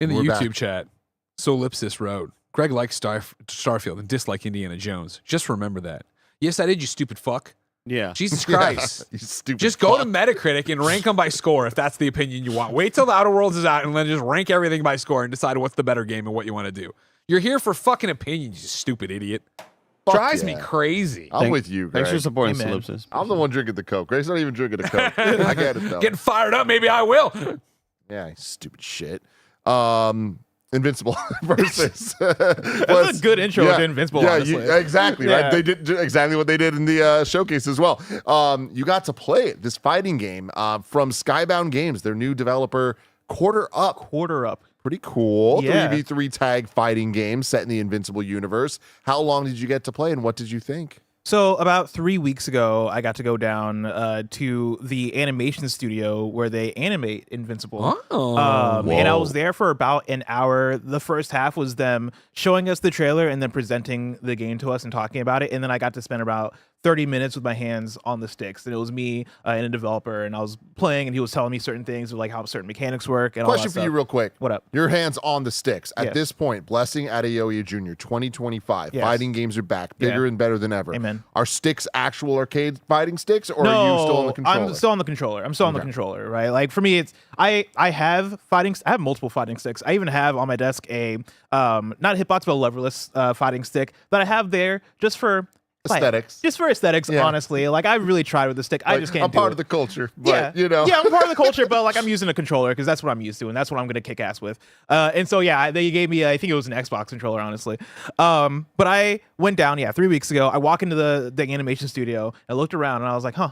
Speaker 3: In the
Speaker 1: We're
Speaker 3: YouTube
Speaker 1: back.
Speaker 3: chat, Solipsis wrote, Greg likes Starfield and disliked Indiana Jones. Just remember that. Yes, I did, you stupid fuck.
Speaker 4: Yeah.
Speaker 3: Jesus Christ.
Speaker 1: You stupid
Speaker 3: Just go to
Speaker 1: fuck.
Speaker 3: Metacritic and rank them by score if that's the opinion you want. Wait till the Outer Worlds is out and then just rank everything by score and decide what's the better game and what you want to do. You're here for fucking opinions, you stupid idiot.
Speaker 1: Fuck
Speaker 3: Drives me
Speaker 1: yeah.
Speaker 3: crazy.
Speaker 1: I'm with you, Greg.
Speaker 4: Thanks for supporting
Speaker 2: Amen.
Speaker 4: Solipsis.
Speaker 1: I'm the one drinking the Coke. Greg's not even drinking the Coke. I get it, though.
Speaker 3: Getting fired up, maybe I will.
Speaker 1: Yeah, stupid shit. Invincible versus.
Speaker 2: That's a good intro to Invincible,
Speaker 1: Yeah,
Speaker 2: honestly.
Speaker 1: exactly, right?
Speaker 2: Yeah.
Speaker 1: They did exactly what they did in the showcase as well. You got to play it, this fighting game from Skybound Games, their new developer, Quarter Up.
Speaker 2: Quarter Up.
Speaker 1: Pretty cool.
Speaker 2: Yeah.
Speaker 1: 3v3 tag fighting game set in the Invincible universe. How long did you get to play and what did you think?
Speaker 2: So about 3 weeks ago, I got to go down to the animation studio where they animate Invincible.
Speaker 3: Oh.
Speaker 2: And I
Speaker 1: Whoa.
Speaker 2: was there for about an hour. The first half was them showing us the trailer and then presenting the game to us and talking about it. And then I got to spend about 30 minutes with my hands on the sticks. And it was me and a developer, and I was playing, and he was telling me certain things, like how certain mechanics work. And all
Speaker 1: Question
Speaker 2: that
Speaker 1: for you
Speaker 2: stuff.
Speaker 1: real quick.
Speaker 2: What up?
Speaker 1: Your hands on the sticks. At
Speaker 2: Yes.
Speaker 1: this point, Blessing Adeoye Jr., 2025.
Speaker 2: Yes.
Speaker 1: Fighting games are back, bigger
Speaker 2: Yeah.
Speaker 1: and better than ever.
Speaker 2: Amen.
Speaker 1: Are sticks actual arcade fighting sticks, or are you still on the controller?
Speaker 2: I'm still on the controller. I'm still on the
Speaker 1: Okay.
Speaker 2: controller, right? Like for me, it's I have multiple fighting sticks. I even have on my desk a not hitbox but a leverless fighting stick that I have there just for play it.
Speaker 1: Aesthetics.
Speaker 2: Just for aesthetics,
Speaker 1: Yeah.
Speaker 2: honestly. Like, I really tried with the stick. I
Speaker 1: Like,
Speaker 2: just can't
Speaker 1: I'm
Speaker 2: do
Speaker 1: part
Speaker 2: it.
Speaker 1: of the culture, but you know.
Speaker 2: Yeah, I'm part of the culture, but like I'm using a controller because that's what I'm used to, and that's what I'm gonna kick ass with. And so yeah, they gave me, I think it was an Xbox controller, honestly. But I went down, 3 weeks ago. I walk into the animation studio, I looked around, and I was like, huh.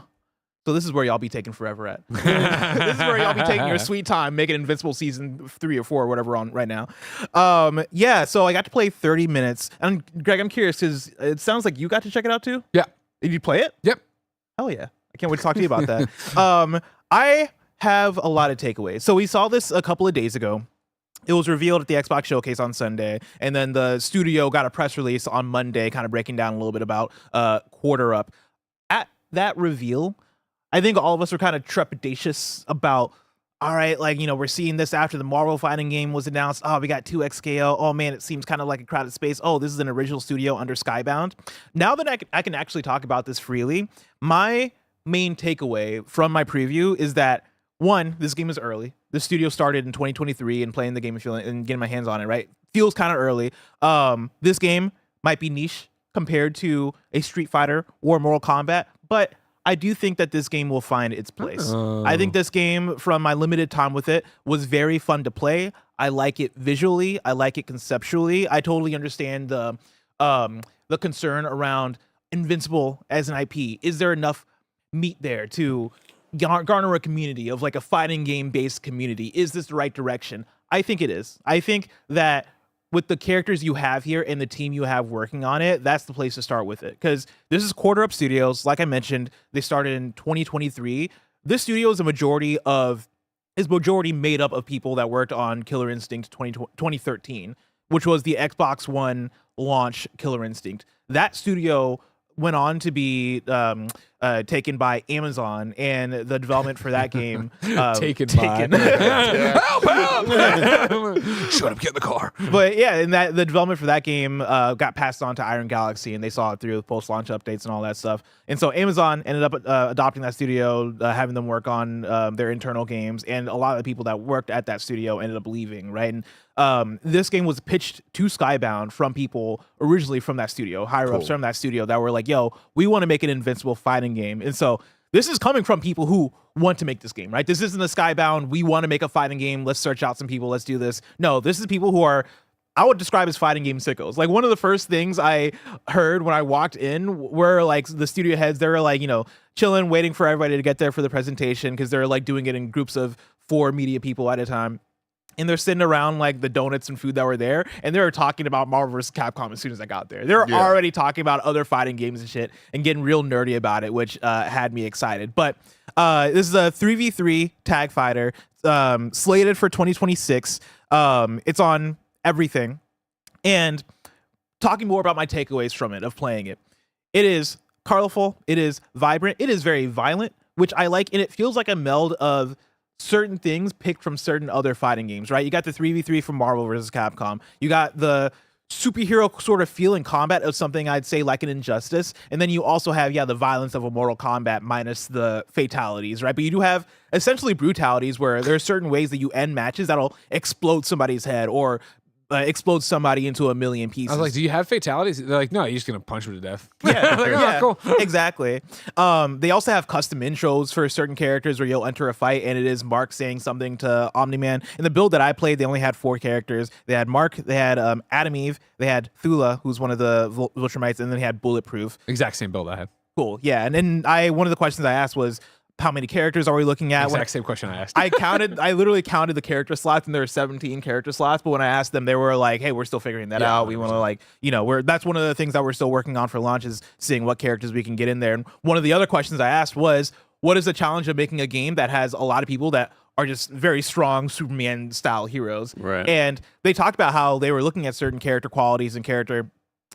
Speaker 2: So this is where y'all be taking forever at. This is where y'all be taking your sweet time, making Invincible season 3 or 4 or whatever on right now. So I got to play 30 minutes. And Greg, I'm curious because it sounds like you got to check it out too.
Speaker 3: Yeah.
Speaker 2: Did you play it?
Speaker 3: Yep.
Speaker 2: Hell yeah. I can't wait to talk to you about that. I have a lot of takeaways. So we saw this a couple of days ago. It was revealed at the Xbox Showcase on Sunday, and then the studio got a press release on Monday kind of breaking down a little bit about Quarter Up. At that reveal, I think all of us were kind of trepidatious about, all right, like, we're seeing this after the Marvel fighting game was announced. Oh, we got 2X scale. Oh, man, it seems kind of like a crowded space. Oh, this is an original studio under Skybound. Now that I can actually talk about this freely, my main takeaway from my preview is that, one, this game is early. The studio started in 2023 and playing the game and getting my hands on it, right? Feels kind of early. This game might be niche compared to a Street Fighter or Mortal Kombat, but I do think that this game will find its place. I think this game, from my limited time with it, was very fun to play. I like it visually. I like it conceptually. I totally understand the concern around Invincible as an IP. Is there enough meat there to garner a community of like a fighting game based community? Is this the right direction? I think it is. I think that with the characters you have here and the team you have working on it, that's the place to start with it. Because this is Quarter Up Studios. Like I mentioned, they started in 2023. This studio is majority made up of people that worked on Killer Instinct 2013, which was the Xbox One launch Killer Instinct. That studio went on to be taken by Amazon, and the development for that game
Speaker 3: Taken by. Help! Shut up, get in the car.
Speaker 2: But yeah, and the development for that game got passed on to Iron Galaxy, and they saw it through post-launch updates and all that stuff. And so Amazon ended up adopting that studio, having them work on their internal games, and a lot of the people that worked at that studio ended up leaving, right? And this game was pitched to Skybound from people originally from that studio, higher-ups from that studio that were like, yo, we want to make an Invincible fighting game. And so this is coming from people who want to make this game, right? This isn't a Skybound, we want to make a fighting game, let's search out some people, let's do this. No, this is people who are, I would describe as fighting game sickos. Like, one of the first things I heard when I walked in were like the studio heads, they were like, chilling, waiting for everybody to get there for the presentation, because they're like doing it in groups of 4 media people at a time. And they're sitting around like the donuts and food that were there, and they were talking about Marvel vs. Capcom as soon as I got there. They were already talking about other fighting games and shit and getting real nerdy about it, which had me excited. But this is a 3v3 tag fighter, slated for 2026. It's on everything. And talking more about my takeaways from it, of playing it. It is colorful. It is vibrant. It is very violent, which I like. And it feels like a meld of certain things picked from certain other fighting games, right? You got the 3v3 from Marvel vs. Capcom. You got the superhero sort of feeling combat of something I'd say like an Injustice. And then you also have, the violence of a Mortal Kombat minus the fatalities, right? But you do have essentially brutalities where there are certain ways that you end matches that'll explode somebody's head or explode somebody into a million pieces.
Speaker 3: I was like, do you have fatalities? They're like, no, you're just going to punch him to death.
Speaker 2: Yeah,
Speaker 3: Like, oh, cool.
Speaker 2: Exactly. They also have custom intros for certain characters where you'll enter a fight and it is Mark saying something to Omni-Man. In the build that I played, they only had 4 characters. They had Mark, they had Adam Eve, they had Thula, who's one of the Viltrumites, and then they had Bulletproof.
Speaker 3: Exact same build I had.
Speaker 2: Cool, yeah. And then one of the questions I asked was, how many characters are we looking at?
Speaker 3: Exact same question I asked.
Speaker 2: I literally counted the character slots, and there were 17 character slots. But when I asked them, they were like, hey, we're still figuring that out. We want to that's one of the things that we're still working on for launch, is seeing what characters we can get in there. And one of the other questions I asked was, what is the challenge of making a game that has a lot of people that are just very strong Superman style heroes?
Speaker 4: Right.
Speaker 2: And they talked about how they were looking at certain character qualities and character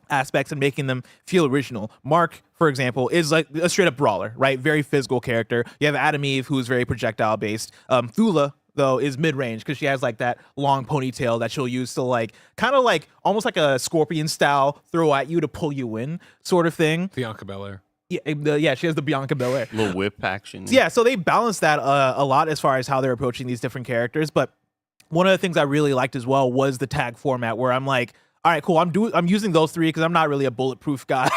Speaker 2: aspects and making them feel original. Mark, for example, is like a straight up brawler, right? Very physical character. You have Adam Eve, who's very projectile based. Thula, though, is mid range because she has like that long ponytail that she'll use to like kind of like almost like a scorpion style throw at you to pull you in sort of thing.
Speaker 3: Bianca Belair.
Speaker 2: Yeah, she has the Bianca Belair.
Speaker 4: Little whip action.
Speaker 2: Yeah, so they balance that a lot as far as how they're approaching these different characters. But one of the things I really liked as well was the tag format, where I'm like, all right, cool. I'm using those 3 because I'm not really a bulletproof guy.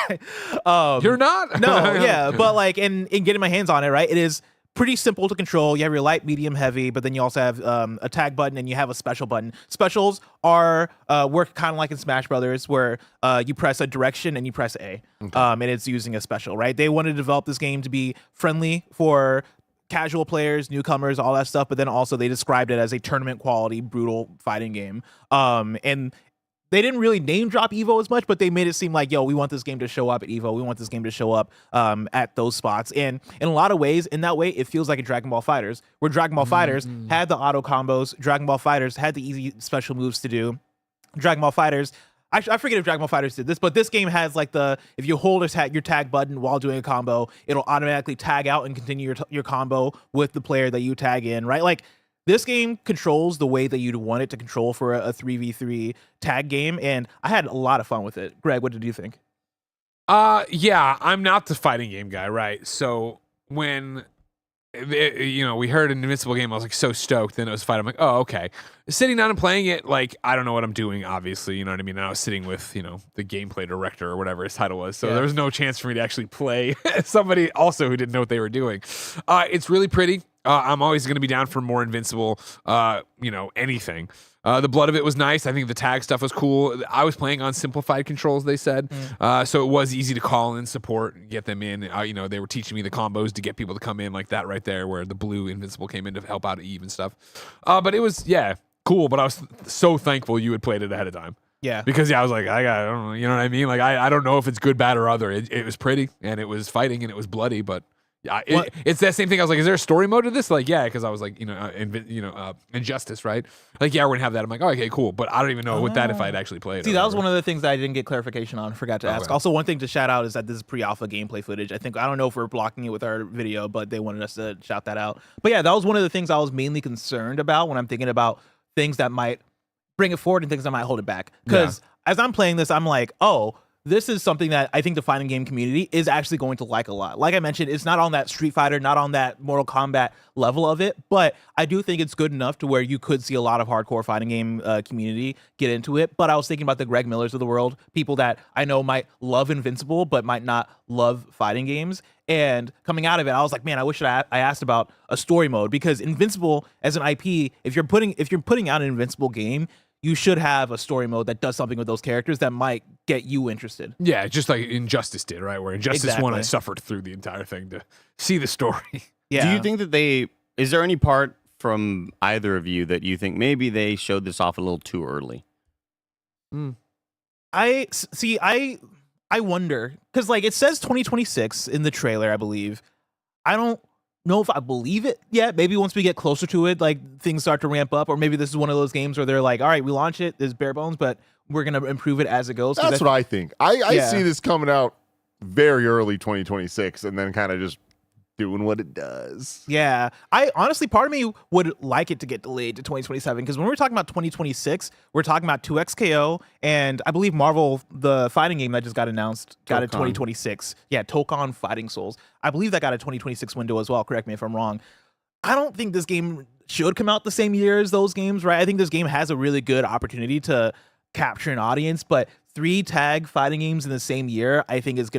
Speaker 3: You're not?
Speaker 2: No, yeah, but like in getting my hands on it, right? It is pretty simple to control. You have your light, medium, heavy, but then you also have a tag button and you have a special button. Specials are work kind of like in Smash Brothers, where you press a direction and you press A, and it's using a special, right? They wanted to develop this game to be friendly for casual players, newcomers, all that stuff, but then also they described it as a tournament quality, brutal fighting game. And they didn't really name drop Evo as much, but they made it seem like, yo, we want this game to show up at Evo. We want this game to show up at those spots. And in a lot of ways, in that way, it feels like a Dragon Ball FighterZ, where Dragon Ball FighterZ had the auto combos. Dragon Ball FighterZ had the easy special moves to do. Dragon Ball FighterZ, I forget if Dragon Ball FighterZ did this, but this game has like if you hold your tag button while doing a combo, it'll automatically tag out and continue your combo with the player that you tag in, right? Like, this game controls the way that you'd want it to control for a 3v3 tag game, and I had a lot of fun with it. Greg, what did you think?
Speaker 3: Yeah, I'm not the fighting game guy, right? So when we heard an Invincible game, I was like so stoked. Then it was fight. I'm like, oh, okay. Sitting down and playing it, like, I don't know what I'm doing, obviously, you know what I mean? And I was sitting with, the gameplay director or whatever his title was. So there was no chance for me to actually play somebody also who didn't know what they were doing. It's really pretty. I'm always going to be down for more Invincible, anything. The blood of it was nice. I think the tag stuff was cool. I was playing on simplified controls, they said. So it was easy to call in support, get them in. They were teaching me the combos to get people to come in like that right there where the blue Invincible came in to help out Eve and stuff. But it was, cool. But I was so thankful you had played it ahead of time.
Speaker 2: Yeah.
Speaker 3: Because I was like, I don't know, you know what I mean? Like, I don't know if it's good, bad, or other. It was pretty, and it was fighting, and it was bloody, but yeah, it's that same thing. I was like, is there a story mode to this? Like, yeah, because I was like, Injustice, right? Like, yeah, we're gonna have that. I'm like, oh, okay, cool. But I don't even know with that if I'd actually played.
Speaker 2: See, that was one of the things that I didn't get clarification on. Forgot to ask.
Speaker 3: Okay.
Speaker 2: Also, one thing to shout out is that this is pre-alpha gameplay footage. I don't know if we're blocking it with our video, but they wanted us to shout that out. But yeah, that was one of the things I was mainly concerned about when I'm thinking about things that might bring it forward and things that might hold it back. Because as I'm playing this, I'm like, oh, this is something that I think the fighting game community is actually going to like a lot. Like I mentioned, it's not on that Street Fighter, not on that Mortal Kombat level of it, but I do think it's good enough to where you could see a lot of hardcore fighting game community get into it. But I was thinking about the Greg Millers of the world, people that I know might love Invincible, but might not love fighting games. And coming out of it, I was like, man, I wish I asked about a story mode, because Invincible as an IP, if you're putting out an Invincible game, you should have a story mode that does something with those characters that might get you interested.
Speaker 3: Yeah, just like Injustice did, right? Where Injustice 1, I suffered through the entire thing to see the story.
Speaker 2: Yeah.
Speaker 4: Do you think that is there any part from either of you that you think maybe they showed this off a little too early?
Speaker 2: I wonder, because like it says 2026 in the trailer, I believe. I don't know if I believe it yet. Maybe once we get closer to it, like things start to ramp up, or maybe this is one of those games where they're like, all right, we launch it, there's bare bones, but we're gonna improve it as it goes.
Speaker 1: That's what I think. I see this coming out very early 2026 and then kind of just doing what it does.
Speaker 2: Yeah. I honestly, part of me would like it to get delayed to 2027, because when we're talking about 2026, we're talking about 2XKO, and I believe Marvel, the fighting game that just got announced, got a 2026. Yeah, Tokon Fighting Souls. I believe that got a 2026 window as well. Correct me if I'm wrong. I don't think this game should come out the same year as those games, right? I think this game has a really good opportunity to capture an audience, but 3 tag fighting games in the same year, I think is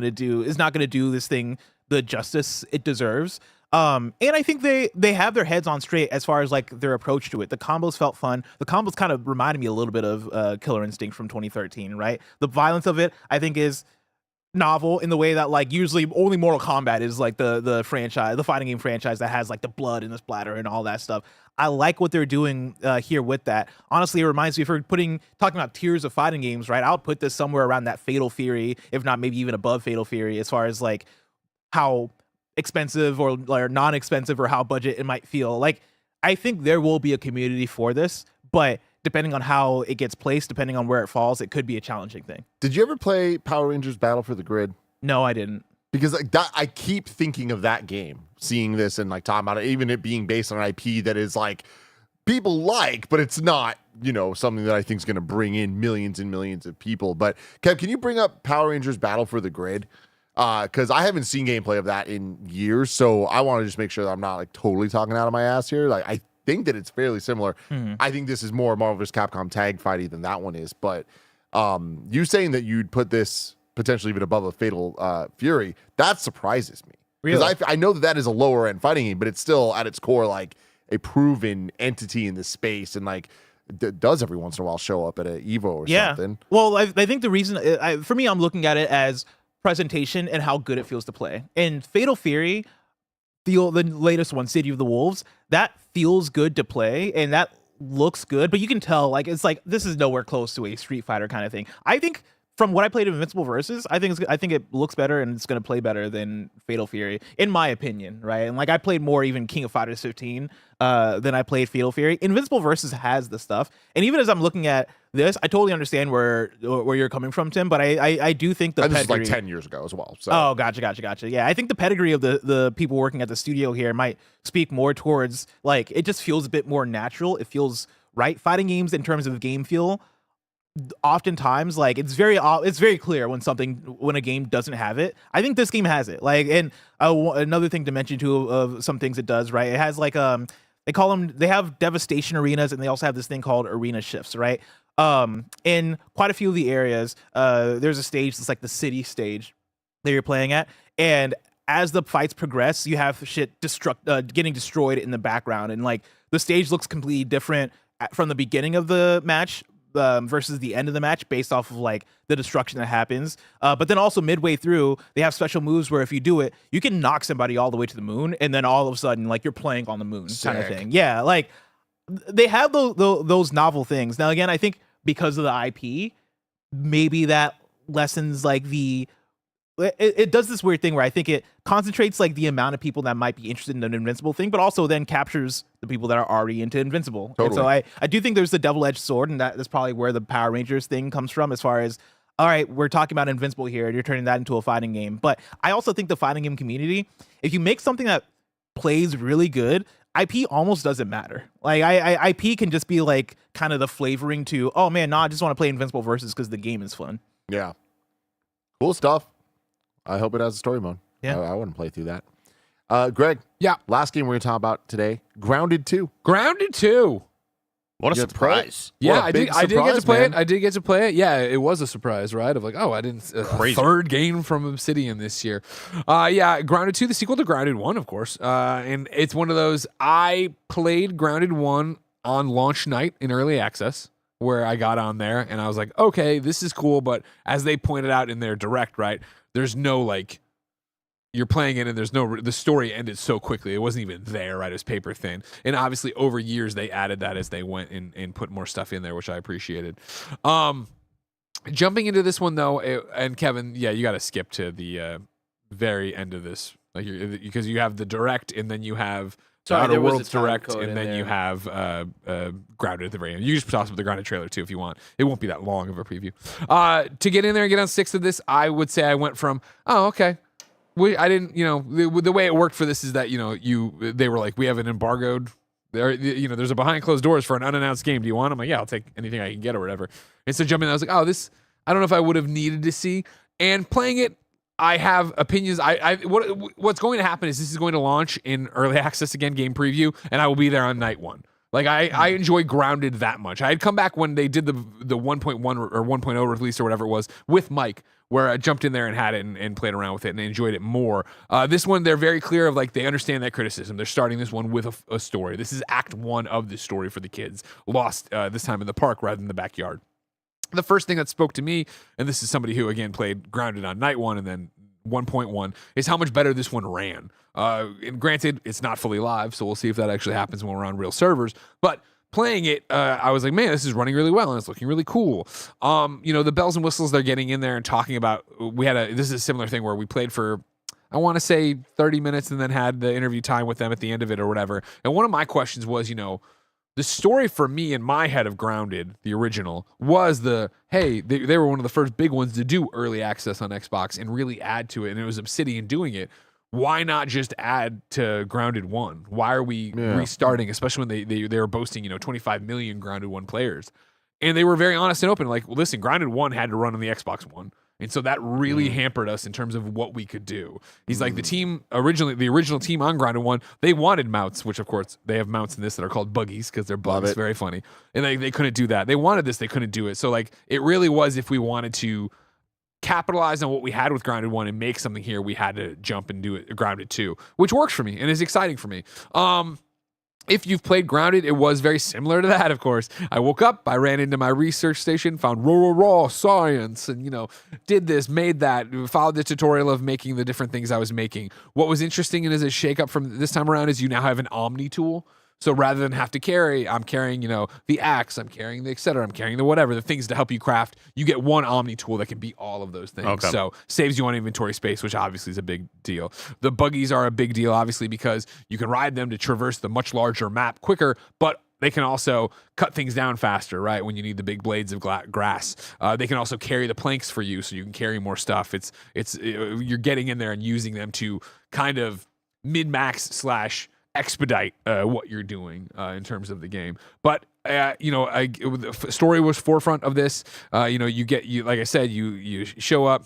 Speaker 2: not gonna do this thing the justice it deserves. And I think they have their heads on straight as far as like their approach to it. The combos felt fun. The combos kind of reminded me a little bit of Killer Instinct from 2013, right? The violence of it, I think, is novel in the way that like usually only Mortal Kombat is like the franchise, the fighting game franchise that has like the blood and the splatter and all that stuff. I like what they're doing here with that. Honestly, it reminds me, if we're talking about tiers of fighting games, right? I'll put this somewhere around that Fatal Fury, if not maybe even above Fatal Fury, as far as like how expensive or non-expensive or how budget it might feel. Like, I think there will be a community for this, but depending on how it gets placed, depending on where it falls, it could be a challenging thing.
Speaker 1: Did you ever play Power Rangers Battle for the Grid?
Speaker 2: No, I didn't.
Speaker 1: Because like that, I keep thinking of that game, seeing this and like talking about it, even it being based on an IP that is like people like, but it's not, something that I think is going to bring in millions and millions of people. But Kev, can you bring up Power Rangers Battle for the Grid? Because I haven't seen gameplay of that in years, so I want to just make sure that I'm not like totally talking out of my ass here. Like, I think that it's fairly similar. I think this is more Marvel vs. Capcom tag fighty than that one is, but You saying that you'd put this potentially even above a Fatal Fury, that surprises me. Because
Speaker 2: Really?
Speaker 1: I know that is a lower end fighting game, but it's still at its core like a proven entity in the space, and like does every once in a while show up at an Evo or something.
Speaker 2: Well, I think the reason, for me, I'm looking at it as presentation and how good it feels to play. And Fatal Fury, the latest one, City of the Wolves, that feels good to play, and that looks good, but you can tell, like, it's like, this is nowhere close to a Street Fighter kind of thing. I think from what I played in Invincible Versus, I think it looks better and it's going to play better than Fatal Fury, in my opinion, right? And like, I played more even King of Fighters 15 than I played Fatal Fury. Invincible Versus has the stuff, and even as I'm looking at this, I totally understand where you're coming from, Tim. But I do think the
Speaker 1: and this
Speaker 2: pedigree,
Speaker 1: is like 10 years ago as well. So.
Speaker 2: Oh, gotcha. Yeah, I think the pedigree of the people working at the studio here might speak more towards, like, it just feels a bit more natural. It feels right. Fighting games in terms of game feel, oftentimes, like, it's very clear when a game doesn't have it. I think this game has it. Like, and another thing to mention too of some things it does, right? It has like they have devastation arenas, and they also have this thing called arena shifts, right? In quite a few of the areas, there's a stage that's like the city stage that you're playing at, and as the fights progress, you have shit getting destroyed in the background, and like the stage looks completely different from the beginning of the match versus the end of the match, based off of like the destruction that happens. But then also midway through, they have special moves where if you do it, you can knock somebody all the way to the moon, and then all of a sudden, like, you're playing on the moon kind of thing. Yeah, like they have those novel things. Now, again, I think because of the IP, maybe that lessens like it does this weird thing where I think it concentrates like the amount of people that might be interested in an Invincible thing, but also then captures the people that are already into Invincible.
Speaker 1: Totally.
Speaker 2: And so I do think there's the double-edged sword, and that's probably where the Power Rangers thing comes from, as far as, all right, we're talking about Invincible here, and you're turning that into a fighting game. But I also think the fighting game community, if you make something that plays really good, IP almost doesn't matter. Like, IP can just be like kind of the flavoring to, oh man, no, I just want to play Invincible Versus because the game is fun.
Speaker 1: Yeah. Cool stuff. I hope it has a story mode.
Speaker 2: Yeah.
Speaker 1: I wouldn't play through that. Greg.
Speaker 3: Yeah.
Speaker 1: Last game we're going to talk about today, Grounded 2.
Speaker 3: Grounded 2.
Speaker 4: What a
Speaker 1: You got to play it?
Speaker 4: surprise.
Speaker 3: Yeah,
Speaker 1: What a
Speaker 3: I
Speaker 1: big
Speaker 3: did get to
Speaker 1: surprise,
Speaker 3: play
Speaker 1: man.
Speaker 3: it. I did get to play it. Yeah, it was a surprise, right? Of like, oh, I didn't.
Speaker 4: Crazy.
Speaker 3: Third game from Obsidian this year. Yeah, Grounded 2, the sequel to Grounded 1, of course. And it's one of those, I played Grounded 1 on launch night in early access, where I got on there and I was like, okay, this is cool. But as they pointed out in their direct, right, there's no like, you're playing it and there's no, the story ended so quickly. It wasn't even there, right? It was paper thin. And obviously over years, they added that as they went and put more stuff in there, which I appreciated. Jumping into this one though, and Kevin, yeah, you got to skip to the very end of this, like, because you have the direct and then you have the
Speaker 5: Sorry,
Speaker 3: Outer
Speaker 5: there was a
Speaker 3: Worlds
Speaker 5: time
Speaker 3: direct,
Speaker 5: code
Speaker 3: and
Speaker 5: in
Speaker 3: then you
Speaker 5: there.
Speaker 3: have Grounded at the very end. You can just toss up the Grounded trailer too if you want. It won't be that long of a preview. To get in there and get on 6 of this, I would say I went from, oh, okay. I didn't, the way it worked for this is that, they were like, we have an embargoed, there's a behind closed doors for an unannounced game. Do you want them? I'm like, yeah, I'll take anything I can get or whatever. And so jumping in, I was like, oh, this, I don't know if I would have needed to see. And playing it, I have opinions. What's going to happen is this is going to launch in early access again, game preview, and I will be there on night 1. Like, I enjoy Grounded that much. I had come back when they did the 1.1 or 1.0 release or whatever it was with Mike, where I jumped in there and had it and played around with it and enjoyed it more. This one, they're very clear of, like, they understand that criticism. They're starting this one with a story. This is act 1 of the story for the kids, lost this time in the park rather than the backyard. The first thing that spoke to me, and this is somebody who, again, played Grounded on night 1 and then 1.1, is how much better this one ran. And granted, it's not fully live, so we'll see if that actually happens when we're on real servers. But playing it, I was like, man, this is running really well and it's looking really cool. The bells and whistles they're getting in there and talking about, this is a similar thing where we played for, I want to say 30 minutes and then had the interview time with them at the end of it or whatever. And one of my questions was, the story for me in my head of Grounded, the original, was they were one of the first big ones to do early access on Xbox and really add to it. And it was Obsidian doing it. Why not just add to Grounded 1? Why are we restarting, especially when they were boasting, 25 million Grounded 1 players? And they were very honest and open. Like, well, listen, Grounded 1 had to run on the Xbox One. And so that really hampered us in terms of what we could do. He's like, the original team on Grounded 1, they wanted mounts, which of course they have mounts in this that are called buggies because they're bugs. Very funny. And they couldn't do that. They wanted this, they couldn't do it. So like, it really was, if we wanted to capitalize on what we had with Grounded 1 and make something here, we had to jump and do it Grounded 2, which works for me and is exciting for me. If you've played Grounded, it was very similar to that, of course. I woke up, I ran into my research station, found raw science, and, did this, made that, followed the tutorial of making the different things I was making. What was interesting and as a shake-up from this time around is you now have an Omni tool. So rather than have to carry, I'm carrying, the axe, I'm carrying the et cetera, I'm carrying the whatever, the things to help you craft. You get one Omni tool that can be all of those things.
Speaker 4: Okay.
Speaker 3: So saves you on inventory space, which obviously is a big deal. The buggies are a big deal, obviously, because you can ride them to traverse the much larger map quicker, but they can also cut things down faster, right? When you need the big blades of grass, they can also carry the planks for you, so you can carry more stuff. It's you're getting in there and using them to kind of min-max / expedite what you're doing in terms of the game. But the story was forefront of this. You like I said, you show up,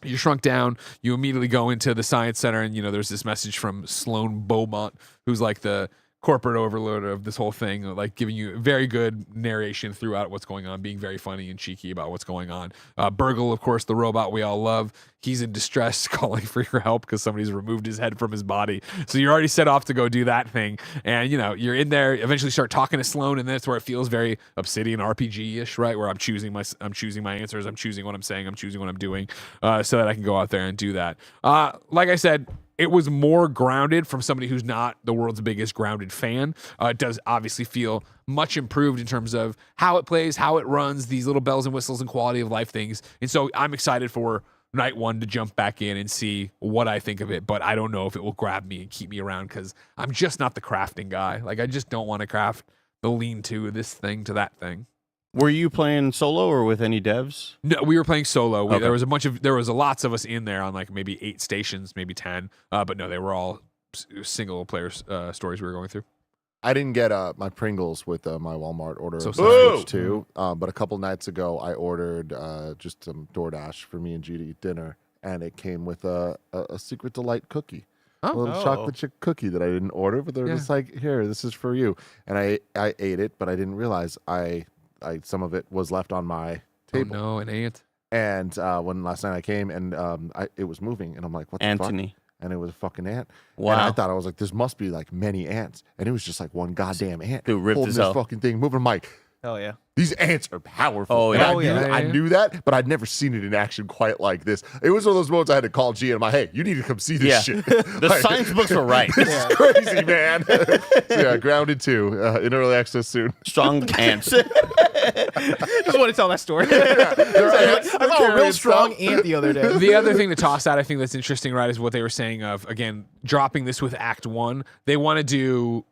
Speaker 3: you're shrunk down, you immediately go into the science center, and there's this message from Sloan Beaumont, who's like the corporate overlord of this whole thing, like giving you very good narration throughout what's going on, being very funny and cheeky about what's going on. Burgle, of course, the robot we all love, he's in distress, calling for your help because somebody's removed his head from his body. So you're already set off to go do that thing, and you're in there. Eventually, start talking to Sloan, and that's where it feels very Obsidian RPG-ish, right? Where I'm choosing my answers, I'm choosing what I'm saying, I'm choosing what I'm doing, so that I can go out there and do that. Like I said, it was more grounded from somebody who's not the world's biggest Grounded fan. It does obviously feel much improved in terms of how it plays, how it runs, these little bells and whistles and quality of life things. And so I'm excited for night one to jump back in and see what I think of it. But I don't know if it will grab me and keep me around because I'm just not the crafting guy. Like, I just don't want to craft the lean-to this thing to that thing.
Speaker 4: Were you playing solo or with any devs?
Speaker 3: No, we were playing solo.
Speaker 4: Okay.
Speaker 3: There was lots of us in there on like maybe 8 stations, maybe 10. But no, they were all single player stories we were going through.
Speaker 1: I didn't get my Pringles with my Walmart order
Speaker 3: So
Speaker 1: of
Speaker 3: sorry.
Speaker 1: Switch 2, but a couple nights ago I ordered just some DoorDash for me and G to eat dinner, and it came with a Secret Delight cookie. A little chocolate chip cookie that I didn't order, but they were just like, here, this is for you. And I ate it, but I didn't realize some of it was left on my table.
Speaker 3: Oh no, an ant.
Speaker 1: And when last night I came and it was moving, and I'm like, what the
Speaker 4: Anthony.
Speaker 1: fuck? And it was a fucking ant.
Speaker 4: Wow.
Speaker 1: And I thought, I was like, there must be like many ants. And it was just like one goddamn ant
Speaker 4: Dude, ripped
Speaker 1: holding
Speaker 4: as
Speaker 1: this
Speaker 4: hell.
Speaker 1: fucking thing moving. I'm like,
Speaker 2: Hell yeah.
Speaker 1: these ants are powerful.
Speaker 4: Oh,
Speaker 1: And
Speaker 4: yeah.
Speaker 1: I knew that, but I'd never seen it in action quite like this. It was one of those moments I had to call G, and I'm like, hey, you need to come see this
Speaker 4: Yeah.
Speaker 1: shit.
Speaker 4: The
Speaker 1: Like,
Speaker 4: science books were right.
Speaker 1: This is crazy, man. So yeah, Grounded 2 in early access soon.
Speaker 4: Strong ants.
Speaker 2: Just want to tell that story.
Speaker 1: I
Speaker 2: I saw a real strong ant the other day.
Speaker 3: The other thing to toss out, I think that's interesting, right, is what they were saying of, again, dropping this with Act 1. They want to do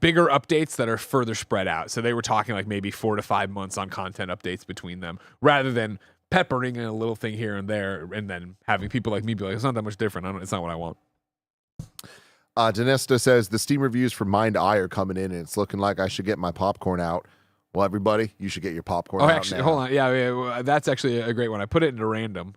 Speaker 3: bigger updates that are further spread out. So they were talking like maybe 4 to 5 months on content updates between them, rather than peppering in a little thing here and there and then having people like me be like, it's not that much different. It's not what I want.
Speaker 1: Danesta says the Steam reviews for Mind Eye are coming in, and it's looking like I should get my popcorn out. Well, everybody, you should get your popcorn
Speaker 3: Oh,
Speaker 1: out
Speaker 3: actually,
Speaker 1: now.
Speaker 3: hold on. Yeah, well, that's actually a great one. I put it into random.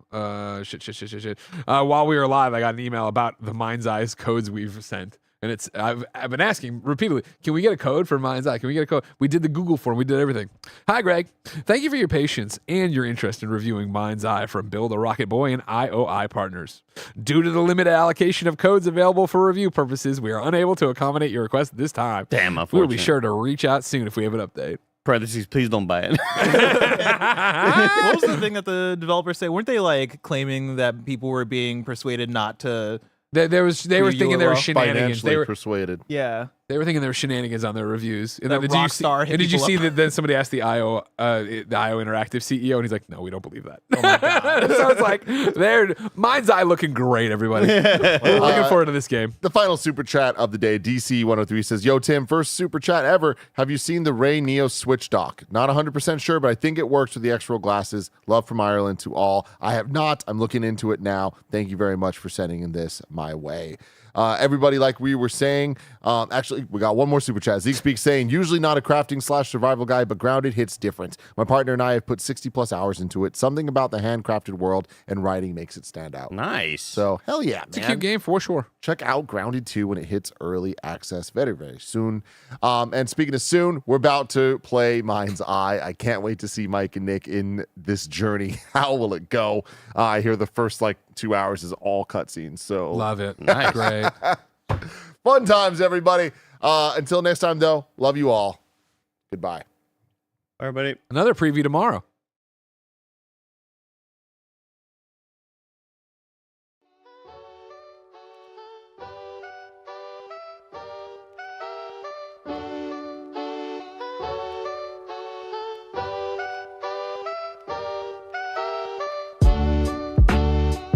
Speaker 3: Shit. While we were live, I got an email about the Mind's Eye's codes we've sent. And I've been asking repeatedly, can we get a code for Mind's Eye? Can we get a code? We did the Google form. We did everything. Hi, Greg. Thank you for your patience and your interest in reviewing Mind's Eye from Bill the Rocket Boy and IOI Partners. Due to the limited allocation of codes available for review purposes, we are unable to accommodate your request this time.
Speaker 4: Damn,
Speaker 3: We will
Speaker 4: unfortunate.
Speaker 3: be sure to reach out soon if we have an update.
Speaker 4: Parentheses, please don't buy it.
Speaker 2: What was the thing that the developers say? Weren't they like claiming that people were being persuaded not to?
Speaker 3: They were thinking there were
Speaker 2: URL?
Speaker 3: shenanigans.
Speaker 1: Financially persuaded.
Speaker 2: Yeah.
Speaker 3: They were thinking there were shenanigans on their reviews. And
Speaker 2: That
Speaker 3: then did you
Speaker 2: Rockstar
Speaker 3: see,
Speaker 2: hit
Speaker 3: and did you
Speaker 2: people
Speaker 3: see
Speaker 2: up.
Speaker 3: that then somebody asked the IO Interactive CEO, and he's like, no, we don't believe that.
Speaker 2: Oh my god.
Speaker 3: So it's like, Mind's Eye looking great, everybody. We're looking forward to this game.
Speaker 1: The final super chat of the day, DC103 says, Yo, Tim, first super chat ever. Have you seen the Ray Neo Switch dock? Not 100% sure, but I think it works with the X-Roll glasses. Love from Ireland to all. I have not. I'm looking into it now. Thank you very much for sending in this my way. Everybody, like we were saying, actually, we got one more super chat. Zeke Speaks saying, usually not a crafting / survival guy, but Grounded hits different. My partner and I have put 60 plus hours into it. Something about the handcrafted world and writing makes it stand out.
Speaker 4: Nice.
Speaker 1: So, hell yeah,
Speaker 3: It's a
Speaker 1: man.
Speaker 3: cute game for sure.
Speaker 1: Check out Grounded 2 when it hits early access very, very soon. And speaking of soon, we're about to play Mind's Eye. I can't wait to see Mike and Nick in this journey. How will it go? I hear the first 2 hours is all cutscenes. So
Speaker 3: Love it.
Speaker 4: Nice.
Speaker 3: Great.
Speaker 1: fun times, everybody. Until next time, though, love you all. Goodbye.
Speaker 4: Everybody.
Speaker 3: Another preview tomorrow.